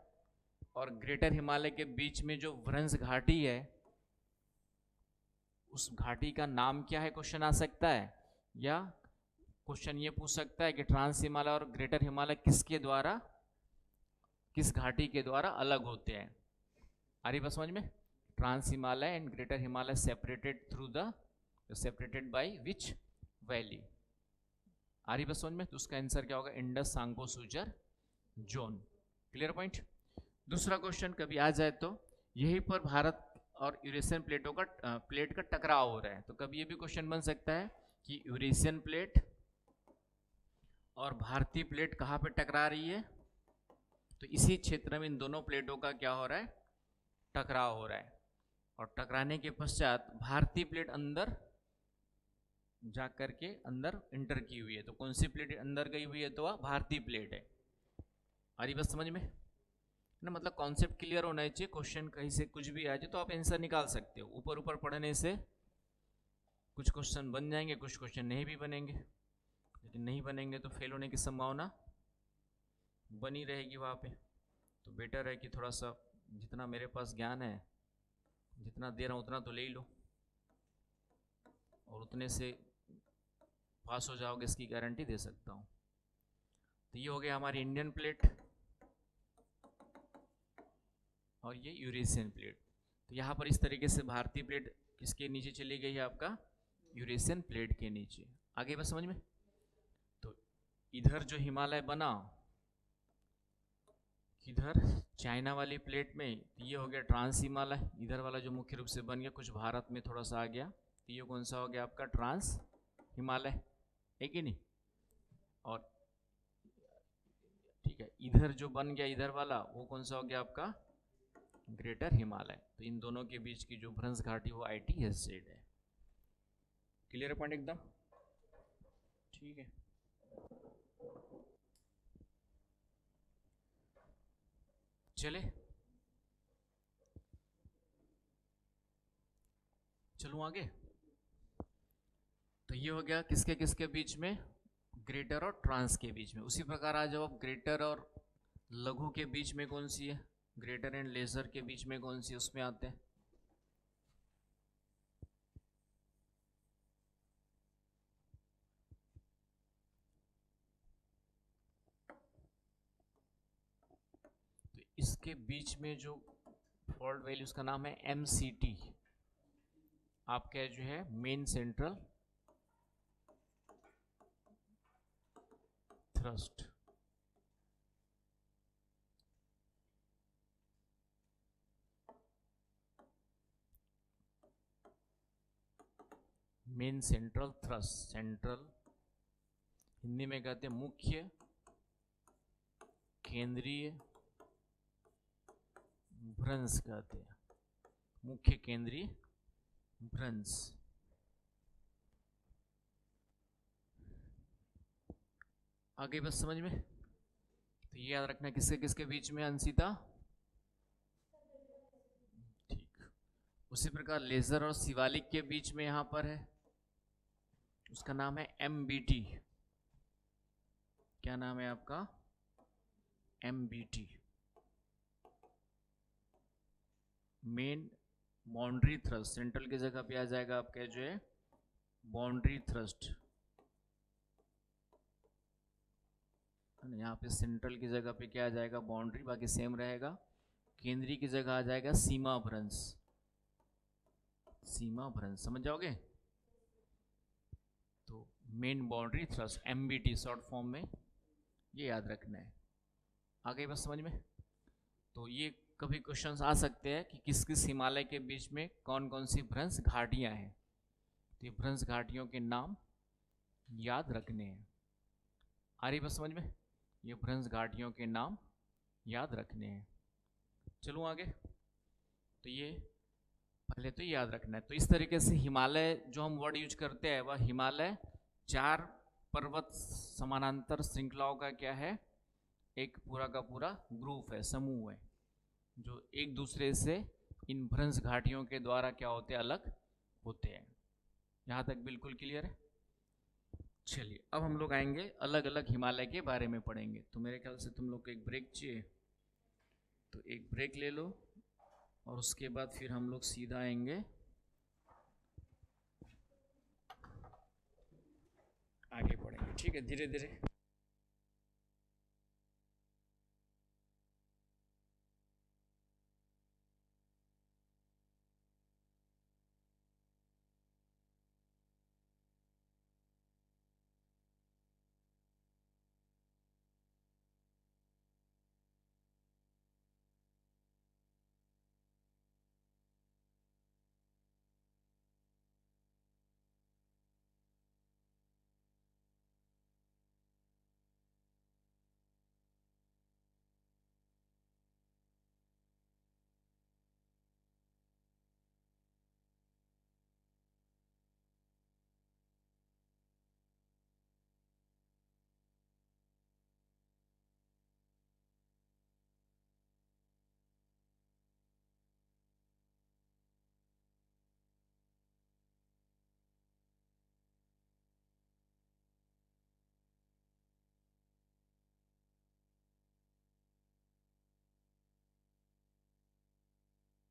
और ग्रेटर हिमालय के बीच में जो व्रंश घाटी है, उस घाटी का नाम क्या है, क्वेश्चन आ सकता है। या क्वेश्चन ये पूछ सकता है कि ट्रांस हिमालय और ग्रेटर हिमालय किसके द्वारा, किस घाटी के द्वारा अलग होते हैं। आ रही बात समझ में। Trans Himalaya and greater Himalaya separated through the, separated by which valley. आ रही बात समझ में। तो उसका आंसर क्या होगा, Indus Tsangpo suture zone. Clear point. दूसरा क्वेश्चन कभी आ जाए तो, यहीं पर भारत और यूरेशियन प्लेटों का प्लेट का टकराव हो रहा है, तो कभी ये भी क्वेश्चन बन सकता है कि यूरेशियन प्लेट और भारतीय प्लेट कहाँ पे टकरा रही है, तो इसी क्षेत्र में इन दोनों प्लेटों का क्या हो रहा है, टकराव हो रहा है। और टकराने के पश्चात भारतीय प्लेट अंदर जा करके अंदर इंटर की हुई है, तो कौन सी प्लेट अंदर गई हुई है, तो वह भारतीय प्लेट है। आ रही बात समझ में ना, मतलब कॉन्सेप्ट क्लियर होना चाहिए। क्वेश्चन कहीं से कुछ भी आ जाए तो आप आंसर निकाल सकते हो। ऊपर ऊपर पढ़ने से कुछ क्वेश्चन बन जाएंगे, कुछ क्वेश्चन नहीं भी बनेंगे, लेकिन नहीं बनेंगे तो फेल होने की संभावना बनी रहेगी वहाँ पे। तो बेटर है कि थोड़ा सा, जितना मेरे पास ज्ञान है, जितना दे रहा हूँ उतना तो ले ही लो, और उतने से पास हो जाओगे इसकी गारंटी दे सकता हूँ। तो ये हो गया हमारी इंडियन प्लेट और ये यूरेशियन प्लेट। तो यहाँ पर इस तरीके से भारतीय प्लेट किसके नीचे चली गई है, आपका यूरेशियन प्लेट के नीचे। आगे बस समझ में। तो इधर जो हिमालय बना इधर चाइना वाली प्लेट में, ये हो गया ट्रांस हिमालय। इधर वाला जो मुख्य रूप से बन गया कुछ भारत में थोड़ा सा आ गया, तो ये कौन सा हो गया आपका ट्रांस हिमालय, है कि नहीं। और ठीक है, इधर जो बन गया इधर वाला वो कौन सा हो गया आपका ग्रेटर हिमालय। तो इन दोनों के बीच की जो भ्रंश घाटी वो ITHZ है। क्लियर पॉइंट एकदम, ठीक है। चले चलूं आगे। तो ये हो गया किसके किसके बीच में, ग्रेटर और ट्रांस के बीच में। उसी प्रकार आज जब आप ग्रेटर और लघु के बीच में कौन सी है, ग्रेटर एंड लेजर के बीच में कौन सी, उसमें आते हैं। तो इसके बीच में जो फॉल्ट वैल्यू उसका नाम है MCT, आपका जो है main central thrust. Main central thrust, central Hindi में कहते हैं मुख्य केंद्रीय भ्रंश कहते हैं, मुख्य केंद्रीय भ्रंश। आगे बस समझ में। तो ये याद रखना किसके किसके बीच में अंशिता, ठीक। उसी प्रकार लेजर और शिवालिक के बीच में यहां पर है, उसका नाम है MBT। क्या नाम है आपका, MBT, main boundary thrust. Central की जगह पे आ जाएगा आपका जो है बाउंड्री थ्रस्ट, यहाँ पे सेंट्रल की जगह पे क्या आ जाएगा बाउंड्री, बाकी सेम रहेगा। केंद्रीय की जगह आ जाएगा सीमा भ्रंश, सीमा भ्रंश, समझ जाओगे। तो main boundary thrust MBT short form में, ये याद रखना है। आगे बस समझ में। तो ये कभी क्वेश्चंस आ सकते हैं कि किस किस हिमालय के बीच में कौन कौन सी भ्रंश घाटियां हैं। तो ये भ्रंश घाटियों के नाम याद रखने हैं। आ रही बस समझ में, ये भ्रंश घाटियों के नाम याद रखने हैं। चलूँ आगे। तो ये पहले तो याद रखना है। तो इस तरीके से हिमालय जो हम वर्ड यूज करते हैं वह हिमालय 4 पर्वत समानांतर श्रृंखलाओं का क्या है, एक पूरा का पूरा ग्रुप है, समूह है, जो एक दूसरे से इन भ्रंश घाटियों के द्वारा क्या होते हैं, अलग होते हैं। यहाँ तक बिल्कुल क्लियर है। चलिए अब हम लोग आएंगे अलग अलग हिमालय के बारे में पढ़ेंगे। तो मेरे ख्याल से तुम लोग को एक ब्रेक चाहिए, तो एक ब्रेक ले लो और उसके बाद फिर हम लोग सीधा आएंगे आगे पढ़ेंगे, ठीक है, धीरे धीरे।